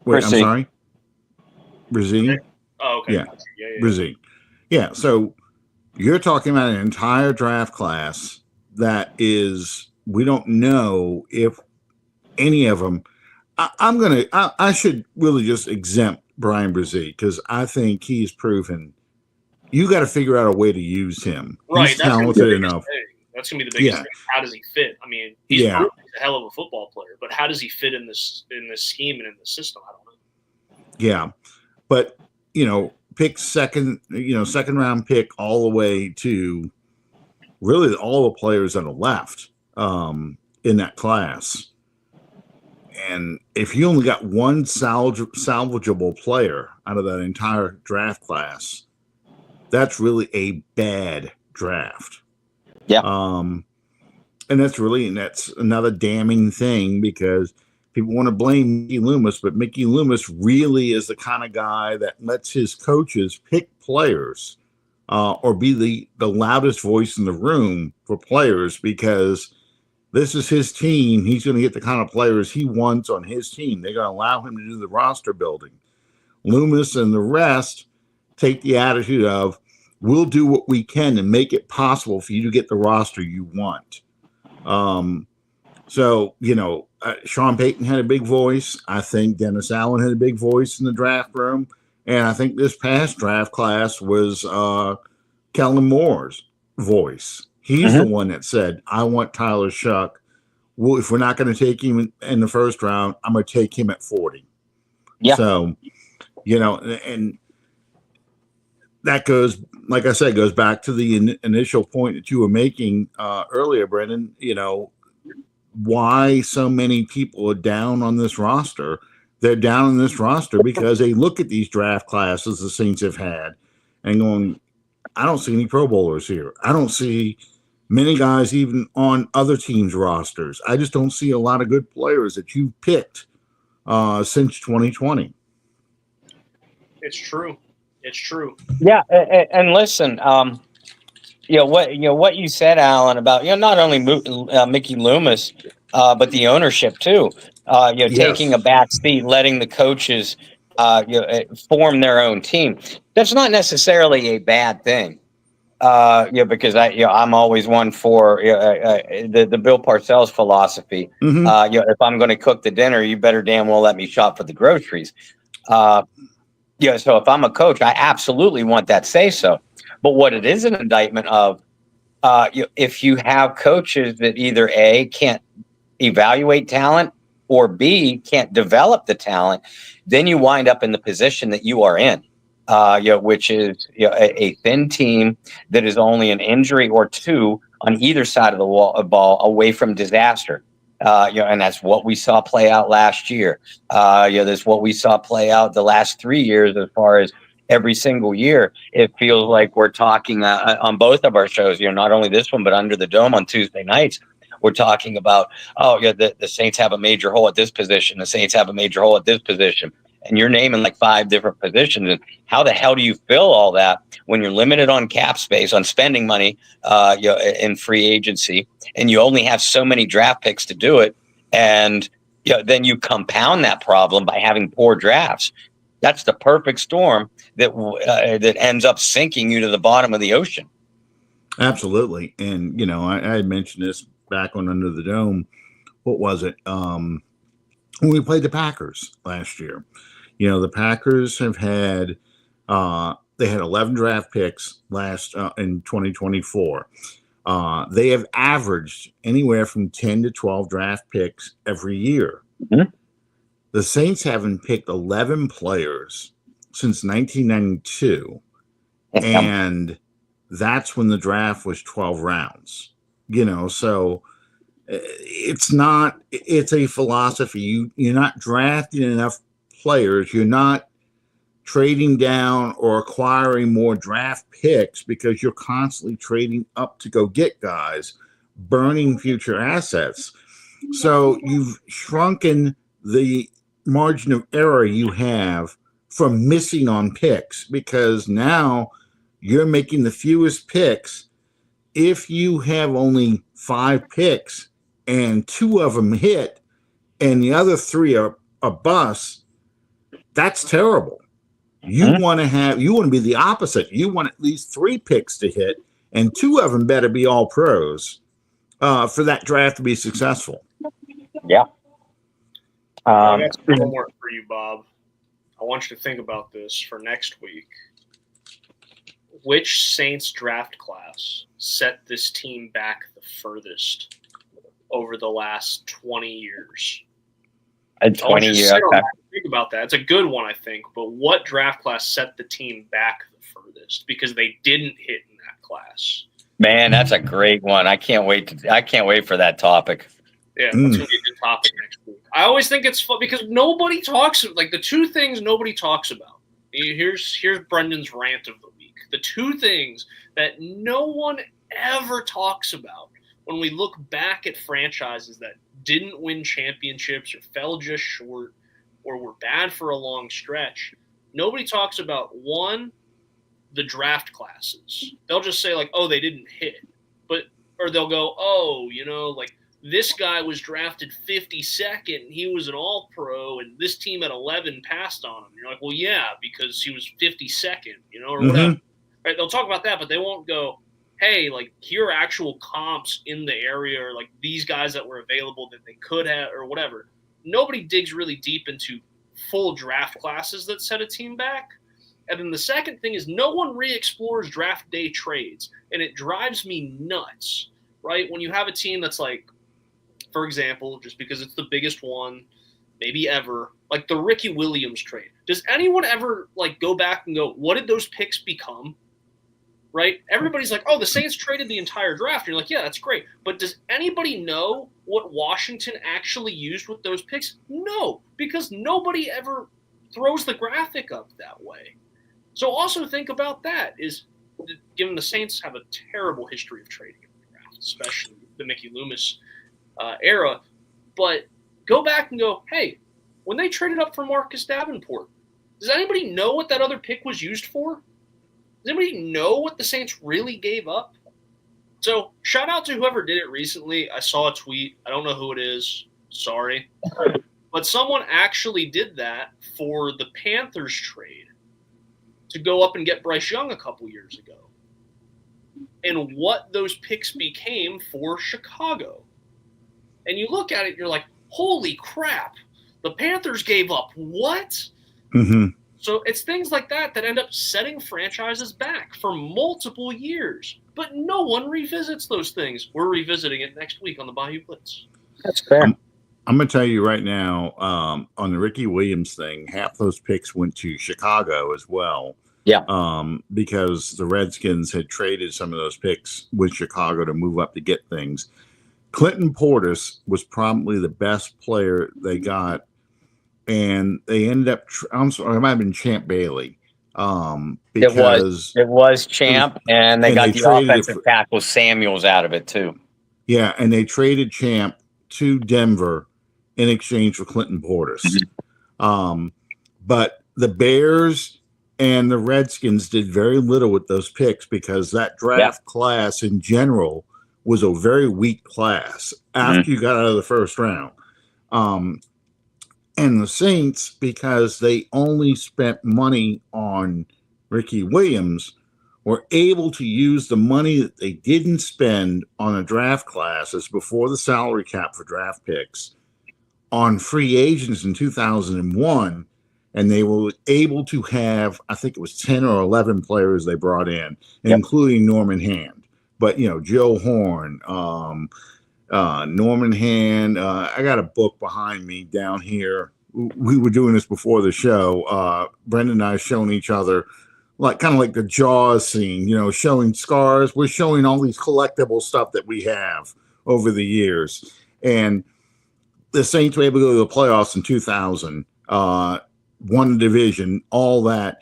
Wait, I'm sorry? Brazil? Okay. Oh, okay. Yeah. Brazil. Yeah, so you're talking about an entire draft class that is, we don't know if any of them. I should really just exempt Brian Brzee because I think he's proven you got to figure out a way to use him. Right. He's talented enough. That's gonna be the biggest thing. How does he fit? I mean, he's a hell of a football player, but how does he fit in this scheme and in the system? I don't know. Yeah, but pick second round pick all the way to really all the players that are left in that class. And if you only got one salvageable player out of that entire draft class, that's really a bad draft. Yeah. And that's another damning thing, because people want to blame Mickey Loomis, but Mickey Loomis really is the kind of guy that lets his coaches pick players or be the loudest voice in the room for players, because this is his team. He's going to get the kind of players he wants on his team. They're going to allow him to do the roster building. Loomis and the rest take the attitude of, we'll do what we can to make it possible for you to get the roster you want. So, Sean Payton had a big voice. I think Dennis Allen had a big voice in the draft room. And I think this past draft class was Kellen Moore's voice. He's the one that said, I want Tyler Shuck. Well, if we're not going to take him in the first round, I'm going to take him at 40. Yeah. So, and that goes, like I said, goes back to the initial point that you were making earlier, Brendan. Why so many people are down on this roster. They're down on this roster because they look at these draft classes the Saints have had and going, I don't see any Pro Bowlers here. I don't see many guys even on other teams' rosters. I just don't see a lot of good players that you've picked since 2020. It's true. It's true. Yeah, and listen, what you said, Alan, about not only Mickey Loomis, but the ownership too. Taking a back seat, letting the coaches form their own team. That's not necessarily a bad thing. Because I'm always one for the Bill Parcells philosophy. If I'm going to cook the dinner, you better damn well let me shop for the groceries. So if I'm a coach, I absolutely want that say so. But what it is an indictment of, if you have coaches that either A, can't evaluate talent, or B, can't develop the talent, then you wind up in the position that you are in, which is a thin team that is only an injury or two on either side of the ball away from disaster. And that's what we saw play out last year. That's what we saw play out the last 3 years. As far as every single year, it feels like we're talking on both of our shows, not only this one, but Under the Dome on Tuesday nights. We're talking about, the Saints have a major hole at this position. The Saints have a major hole at this position. And you're naming like 5 different positions. And how the hell do you fill all that when you're limited on cap space, on spending money in free agency, and you only have so many draft picks to do it? And then you compound that problem by having poor drafts. That's the perfect storm that ends up sinking you to the bottom of the ocean. Absolutely. And, I had mentioned this back on Under the Dome. What was it? When we played the Packers last year. The Packers have had they had 11 draft picks in 2024. They have averaged anywhere from 10 to 12 draft picks every year. Mm-hmm. The Saints haven't picked 11 players since 1992, and that's when the draft was 12 rounds. So it's a philosophy. You're not drafting enough players. You're not trading down or acquiring more draft picks because you're constantly trading up to go get guys, burning future assets. So you've shrunken the margin of error you have from missing on picks, because now you're making the fewest picks. If you have only 5 picks and 2 of them hit and the other 3 are busts, that's terrible. You want to be the opposite. You want at least 3 picks to hit, and 2 of them better be all pros for that draft to be successful. Yeah. I got some homework for you, Bob. I want you to think about this for next week. which Saints draft class set this team back the furthest over the last 20 years? 20 years. Okay. Think about that. It's a good one, I think. But what draft class set the team back the furthest because they didn't hit in that class? Man, that's a great one. I can't wait for that topic. Yeah, that's going to be a good topic next week. I always think it's fun because nobody talks like the two things nobody talks about. Here's Brendan's rant of the week. The two things that no one ever talks about when we look back at franchises that didn't win championships or fell just short or were bad for a long stretch, nobody talks about, one, the draft classes. They'll just say, like, oh, they didn't hit. Or they'll go, oh, like this guy was drafted 52nd and he was an all-pro and this team at 11 passed on him. You're like, well, yeah, because he was 52nd, or whatever. Right? They'll talk about that, but they won't go, hey, like, here are actual comps in the area or, like, these guys that were available that they could have or whatever. Nobody digs really deep into full draft classes that set a team back. And then the second thing is no one re-explores draft day trades, and it drives me nuts, right? When you have a team that's like, for example, just because it's the biggest one maybe ever, like the Ricky Williams trade. Does anyone ever, like, go back and go, what did those picks become? Right? Everybody's like, oh, the Saints traded the entire draft. And you're like, yeah, that's great. But does anybody know what Washington actually used with those picks? No, because nobody ever throws the graphic up that way. So also think about that, is given the Saints have a terrible history of trading in the draft, especially the Mickey Loomis era. But go back and go, hey, when they traded up for Marcus Davenport, does anybody know what that other pick was used for? Does anybody know what the Saints really gave up? So shout out to whoever did it recently. I saw a tweet. I don't know who it is. Sorry. But someone actually did that for the Panthers trade to go up and get Bryce Young a couple years ago. And what those picks became for Chicago. And you look at it, you're like, holy crap. The Panthers gave up what? Mm-hmm. So it's things like that end up setting franchises back for multiple years. But no one revisits those things. We're revisiting it next week on the Bayou Blitz. That's fair. I'm going to tell you right now, on the Ricky Williams thing, half those picks went to Chicago as well. Yeah. Because the Redskins had traded some of those picks with Chicago to move up to get things. Clinton Portis was probably the best player they got. And they ended up, I'm sorry, it might have been Champ Bailey. Because it was Champ, and they got the offensive tackle Samuels out of it too. Yeah, and they traded Champ to Denver in exchange for Clinton Portis. But the Bears and the Redskins did very little with those picks because that draft class in general was a very weak class after you got out of the first round. And the Saints, because they only spent money on Ricky Williams, were able to use the money that they didn't spend on a draft classes before the salary cap for draft picks on free agents in 2001. And they were able to have, I think it was 10 or 11 players they brought in, including Norman Hand. But, Joe Horn, Norman Hand. I got a book behind me down here. We were doing this before the show. Brendan and I showing each other, kind of like the Jaws scene, showing scars. We're showing all these collectible stuff that we have over the years. And the Saints were able to go to the playoffs in 2000, won the division, all that,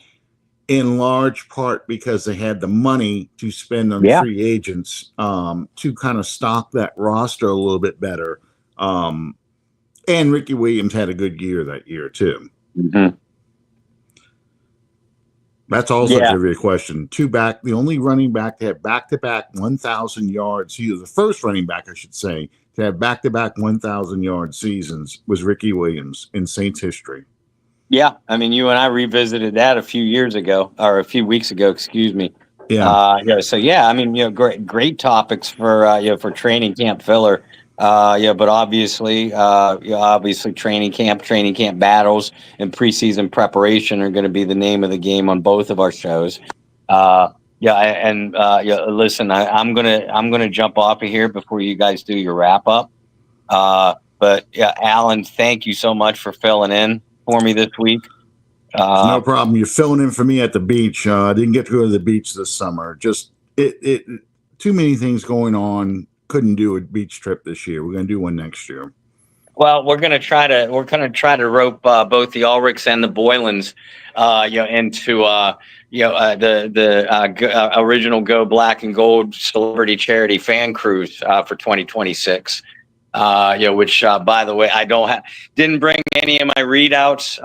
in large part because they had the money to spend on free agents to kind of stock that roster a little bit better. And Ricky Williams had a good year that year, too. Mm-hmm. That's also a trivia question. The only running back to have back-to-back 1,000 yards, the first running back, I should say, to have back-to-back 1,000-yard seasons was Ricky Williams in Saints history. Yeah, I mean, you and I revisited that a few weeks ago, excuse me. Yeah. So I mean, great topics for training camp filler. But obviously training camp battles and preseason preparation are going to be the name of the game on both of our shows. Listen, I'm gonna jump off of here before you guys do your wrap up. But yeah, Alan, thank you so much for filling in for me this week. No problem. You're filling in for me at the beach. I didn't get to go to the beach this summer. Just it too many things going on. Couldn't do a beach trip this year. We're gonna do one next year. Well, we're gonna try to rope both the Ulrichs and the Boylans, into the original Go Black and Gold Celebrity Charity Fan Cruise for 2026. Which by the way, didn't bring any of my readouts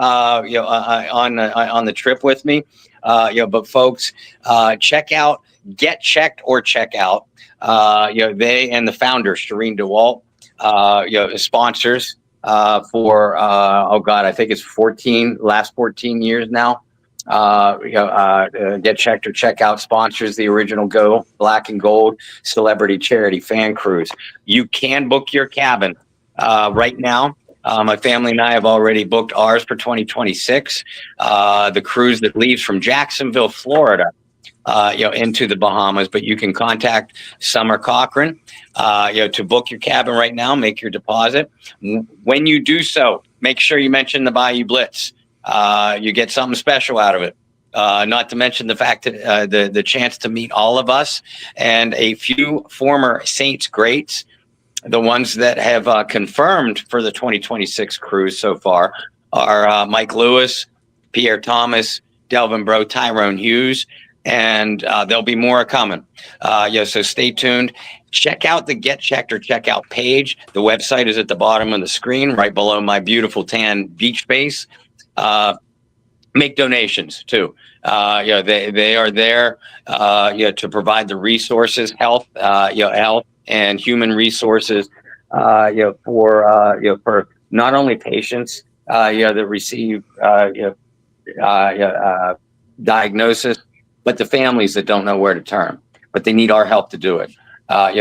on the trip with me. But folks, check out Get Checked or Check Out. They and the founder Shireen DeWalt. Sponsors for I think it's last 14 years now. Get Checked or Check Out sponsors the original Go Black and Gold Celebrity Charity Fan Cruise. You can book your cabin right now. My family and I have already booked ours for 2026. The cruise that leaves from Jacksonville, Florida, into the Bahamas, but you can contact Summer Cochran, to book your cabin right now, make your deposit. When you do so, make sure you mention the Bayou Blitz. You get something special out of it. Not to mention the fact that the chance to meet all of us and a few former Saints greats, the ones that have confirmed for the 2026 cruise so far are Mike Lewis, Pierre Thomas, Delvin Breaux, Tyrone Hughes, and there'll be more coming. So stay tuned. Check out the Get Checked or Check Out page. The website is at the bottom of the screen, right below my beautiful tan beach face. Make donations too. They are there, to provide the resources, health and human resources, for not only patients, that receive, diagnosis, but the families that don't know where to turn, but they need our help to do it.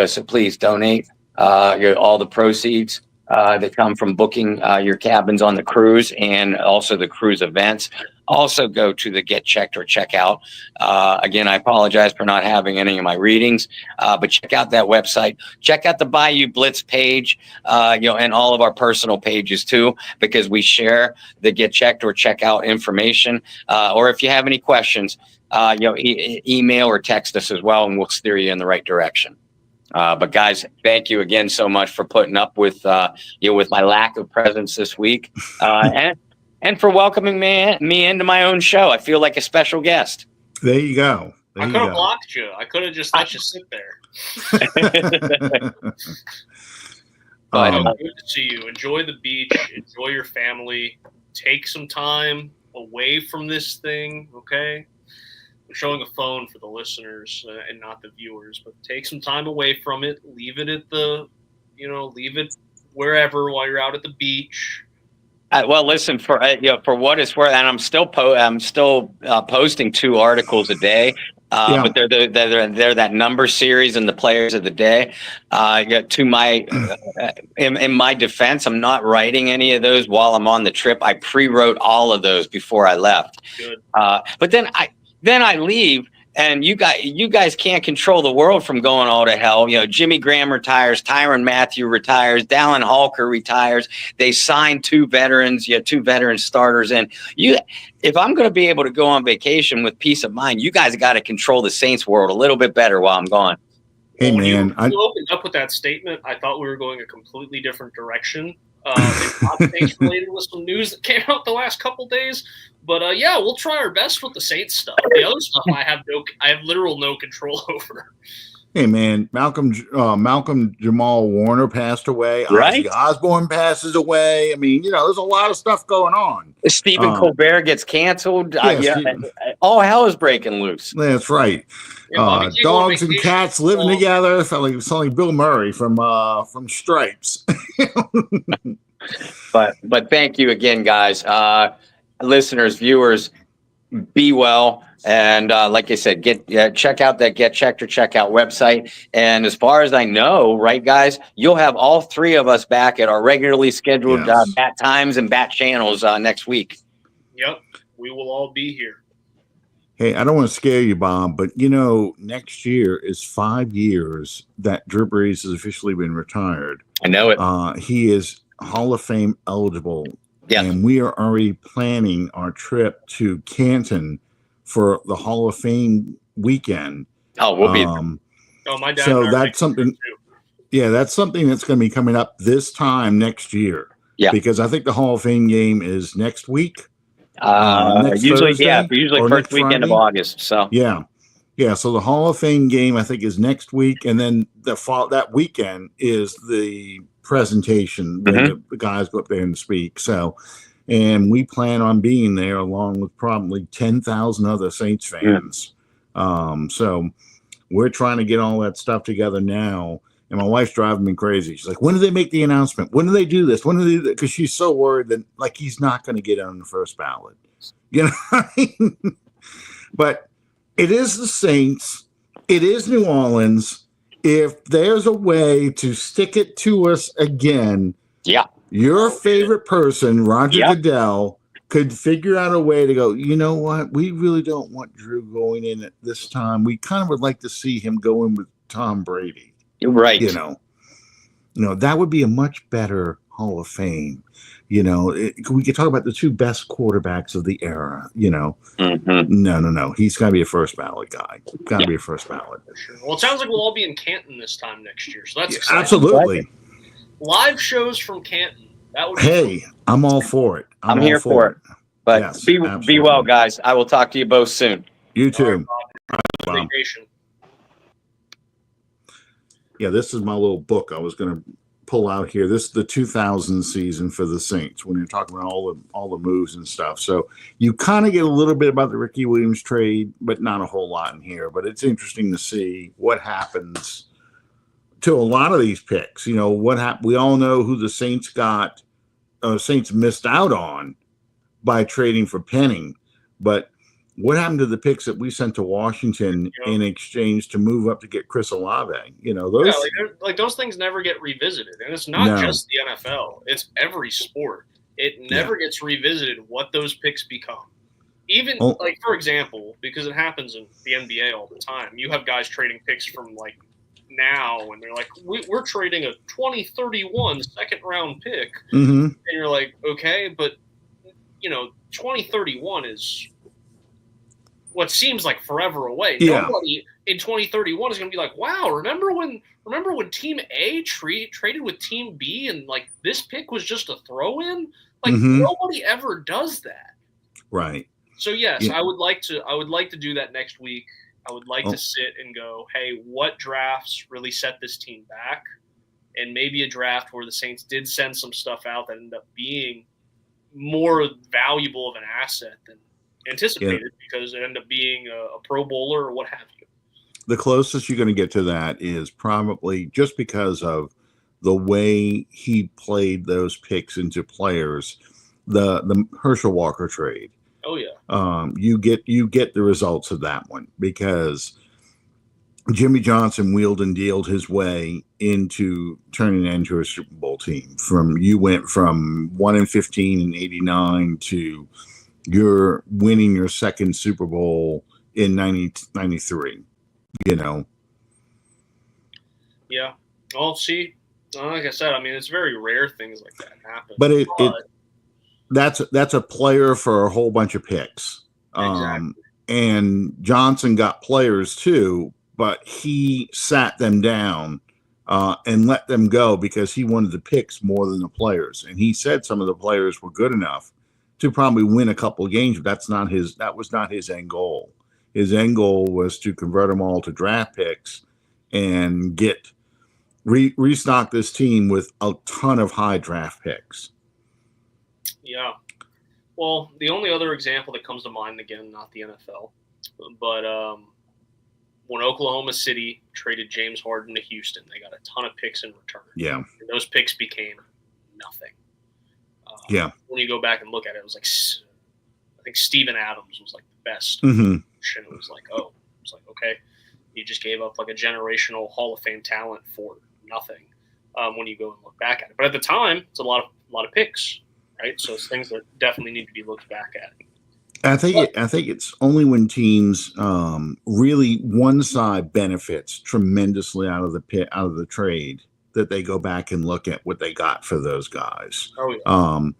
So please donate all the proceeds that come from booking your cabins on the cruise and also the cruise events. Also go to the Get Checked or Check Out. Again, I apologize for not having any of my readings, but check out that website. Check out the Bayou Blitz page, and all of our personal pages too, because we share the Get Checked or Check Out information. Or if you have any questions, email or text us as well, and we'll steer you in the right direction. But guys, thank you again so much for putting up with with my lack of presence this week, and for welcoming me into my own show. I feel like a special guest. There you go. I could have blocked you. I could have just let you sit there. Good to see you. Enjoy the beach. Enjoy your family. Take some time away from this thing, okay? I'm showing a phone for the listeners and not the viewers, but take some time away from it. Leave it at leave it wherever while you're out at the beach. Well, listen, for what it's worth, and I'm still posting 2 articles a day. But they're that number series and the players of the day. To my in my defense, I'm not writing any of those while I'm on the trip. I pre-wrote all of those before I left. Good. But then I leave, and you guys can't control the world from going all to hell. Jimmy Graham retires, Tyrann Mathieu retires, Dallin Halker retires. They signed 2 veterans, 2 veteran starters, and if I'm going to be able to go on vacation with peace of mind, you guys got to control the Saints world a little bit better while I'm gone. Hey, when man, you opened up with that statement, I thought we were going a completely different direction. Things related with some news that came out the last couple days, but we'll try our best with the Saints stuff. The other stuff I have literal no control over. Hey man, Malcolm Jamal Warner passed away. Right? Ozzy Osbourne passes away. I mean, there's a lot of stuff going on. Stephen Colbert gets canceled. All hell is breaking loose. That's right. Dogs and cats living together. Sound like Bill Murray from Stripes. But thank you again, guys. Listeners, viewers, be well. And like I said, check out that Get Checked or Check Out website. And as far as I know, right, guys, you'll have all 3 of us back at our regularly scheduled bat times and bat channels next week. Yep, we will all be here. Hey, I don't want to scare you, Bob, but next year is 5 years that Drew Brees has officially been retired. I know it. He is Hall of Fame eligible. Yeah. And we are already planning our trip to Canton for the Hall of Fame weekend. Oh, we'll be. My dad. So that's something. Yeah, that's something that's going to be coming up this time next year. Yeah. Because I think the Hall of Fame game is next week. Next usually, Thursday, usually or first next weekend of Friday. August. So Yeah. So the Hall of Fame game I think is next week, and then that weekend is the presentation when the guys go up there and speak. So, and we plan on being there along with probably 10,000 other Saints fans. So we're trying to get all that stuff together now. And my wife's driving me crazy. She's like, when do they make the announcement? When do they do this? When do they do that? Because she's so worried that he's not going to get on the first ballot. You know what I mean? But it is the Saints. It is New Orleans. If there's a way to stick it to us again, your favorite person, Roger Goodell, could figure out a way to go, you know what? We really don't want Drew going in at this time. We kind of would like to see him go in with Tom Brady. You're right. That would be a much better Hall of Fame. We could talk about the two best quarterbacks of the era. No. He's got to be a first ballot guy. Got to be a first ballot. Sure. Well, it sounds like we'll all be in Canton this time next year. So that's exciting. Absolutely. Live shows from Canton. That would be fun. I'm all for it. I'm here for it. But be well, guys. I will talk to you both soon. You too. Right, vacation. Yeah, this is my little book I was going to pull out here. This is the 2000 season for the Saints when you're talking about all the moves and stuff. So you kind of get a little bit about the Ricky Williams trade, but not a whole lot in here. But it's interesting to see what happens to a lot of these picks. What happened? We all know who the Saints got. Saints missed out on by trading for Penning, but what happened to the picks that we sent to Washington in exchange to move up to get Chris Olave? Those things never get revisited, and it's not just the NFL; it's every sport. It never gets revisited what those picks become. Even for example, because it happens in the NBA all the time, you have guys trading picks from now, and they're like, we're trading a 2031 second round pick, and you're like, okay, but 2031 is what seems like forever away. Yeah. Nobody in 2031 is going to be like, wow, remember when Team A traded with Team B and this pick was just a throw in? Nobody ever does that. Right. So yes, I would like to do that next week. I would like to sit and go, hey, what drafts really set this team back? And maybe a draft where the Saints did send some stuff out that ended up being more valuable of an asset than anticipated because it ended up being a Pro Bowler or what have you. The closest you're going to get to that is probably just because of the way he played those picks into players, the Herschel Walker trade. Oh yeah. You get the results of that one because Jimmy Johnson wheeled and dealed his way into turning it into a Super Bowl team. You went from 1-15 in '89 to you're winning your second Super Bowl in 93. Yeah. Well, see, like I said, I mean, it's very rare things like that happen. But that's a player for a whole bunch of picks. Exactly. And Johnson got players too, but he sat them down and let them go because he wanted the picks more than the players. And he said some of the players were good enough to probably win a couple of games, but that was not his end goal. His end goal was to convert them all to draft picks and restock this team with a ton of high draft picks. Yeah. Well, the only other example that comes to mind, again, not the NFL, but when Oklahoma City traded James Harden to Houston, they got a ton of picks in return. Yeah. And those picks became nothing. When you go back and look at it, it was I think Steven Adams was the best. Mm-hmm. It was okay, you just gave up a generational Hall of Fame talent for nothing. When you go and look back at it, but at the time, it's a lot of picks, right? So it's things that definitely need to be looked back at. I think it's only when teams really one side benefits tremendously out of the trade that they go back and look at what they got for those guys. Oh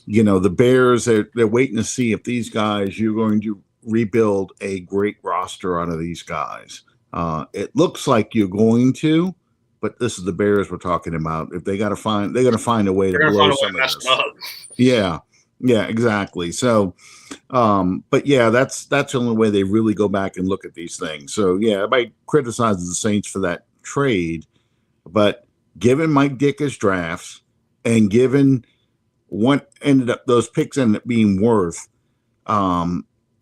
yeah. The Bears, they're waiting to see if these guys, you're going to rebuild a great roster out of these guys. It looks like you're going to, but this is the Bears we're talking about. If they're going to find a way to blow some of this. Yeah, exactly. So, but yeah, that's the only way they really go back and look at these things. So yeah, everybody criticizes the Saints for that trade, but given Mike Ditka's drafts and given what those picks ended up being worth,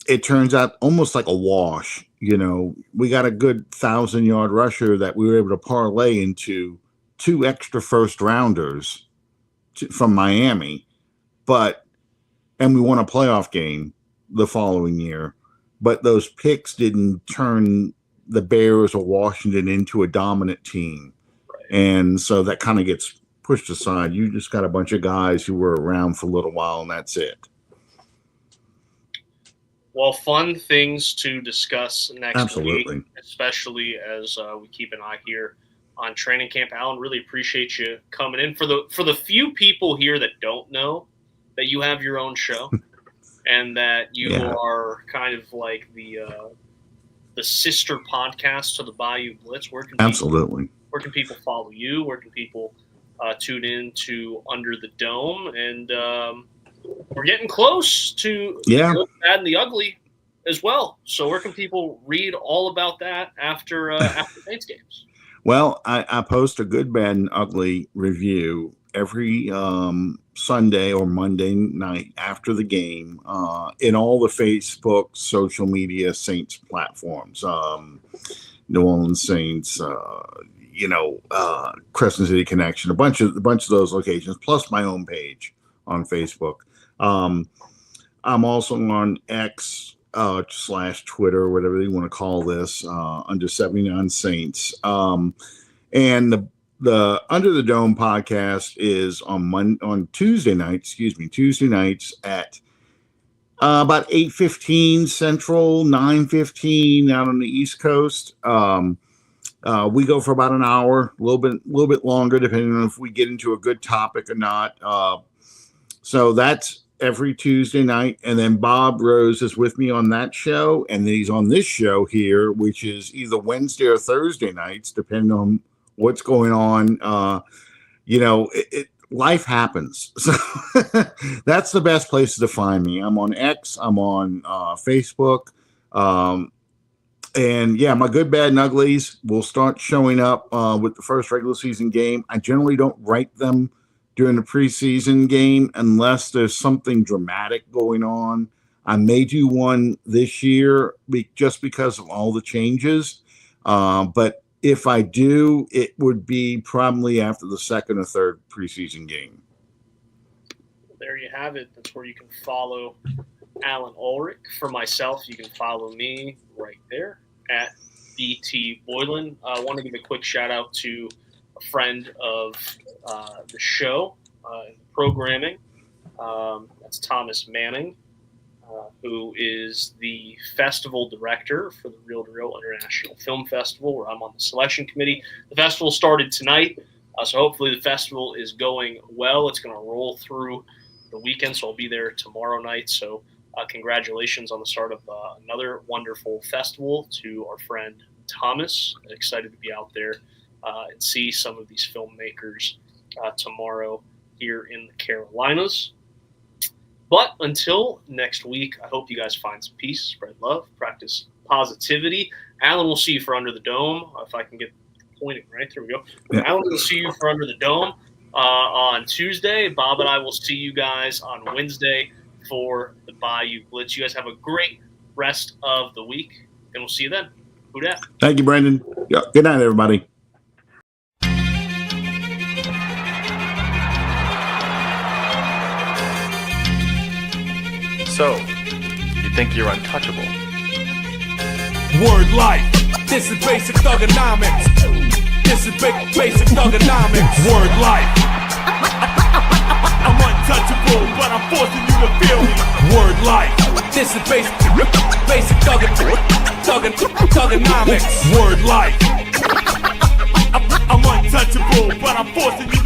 it turns out almost like a wash. We got a good 1,000-yard rusher that we were able to parlay into 2 extra first rounders from Miami, and we won a playoff game the following year. But those picks didn't turn the Bears or Washington into a dominant team. Right. And so that kind of gets pushed aside. You just got a bunch of guys who were around for a little while, and that's it. Well, fun things to discuss next Absolutely. week, especially as we keep an eye here on training camp. Alan, really appreciate you coming in. For the few people here that don't know that you have your own show and that you are kind of like the sister podcast to the Bayou Blitz, where can people follow you? Where can people tune in to Under the Dome? And we're getting close to the good, bad, and the ugly as well. So where can people read all about that after Saints games? Well, I post a good, bad, and ugly review every Sunday or Monday night after the game in all the Facebook, social media Saints platforms. New Orleans Saints, Crescent City Connection, a bunch of those locations, plus my own page on Facebook. I'm also on X / Twitter, whatever you want to call this, under 79 Saints. And the Under the Dome podcast is on Tuesday nights at about 8:15 Central, 9:15 out on the East Coast. We go for about an hour, a little bit longer, depending on if we get into a good topic or not. So that's every Tuesday night. And then Bob Rose is with me on that show. And then he's on this show here, which is either Wednesday or Thursday nights, depending on what's going on. Life happens. So that's the best place to find me. I'm on X. I'm on Facebook. And yeah, my good, bad, and uglies will start showing up with the first regular season game. I generally don't write them during the preseason game unless there's something dramatic going on. I may do one this year just because of all the changes. But if I do, it would be probably after the second or third preseason game. There you have it. That's where you can follow Alan Ulrich. For myself, you can follow me right there at BT Boylan. I want to give a quick shout out to a friend of the show and programming. That's Thomas Manning, who is the festival director for the Reel to Reel International Film Festival, where I'm on the selection committee. The festival started tonight, so hopefully the festival is going well. It's going to roll through the weekend, so I'll be there tomorrow night. So congratulations on the start of another wonderful festival to our friend Thomas. Excited to be out there and see some of these filmmakers tomorrow here in the Carolinas. But until next week, I hope you guys find some peace, spread love, practice positivity. Alan, we'll see you for Under the Dome. If I can get pointing right, there we go. Yeah. Alan, will see you for Under the Dome on Tuesday. Bob and I will see you guys on Wednesday for the Bayou Blitz. You guys have a great rest of the week, and we'll see you then. Who dat? Thank you, Brendan. Yeah. Good night, everybody. So, you think you're untouchable? Word life. This is basic thugonomics. This is basic thugonomics. Word life. I'm untouchable. untouchable, but I'm forcing you to feel me. Word life. This is basic thugonomics. Word life. I'm untouchable, but I'm forcing you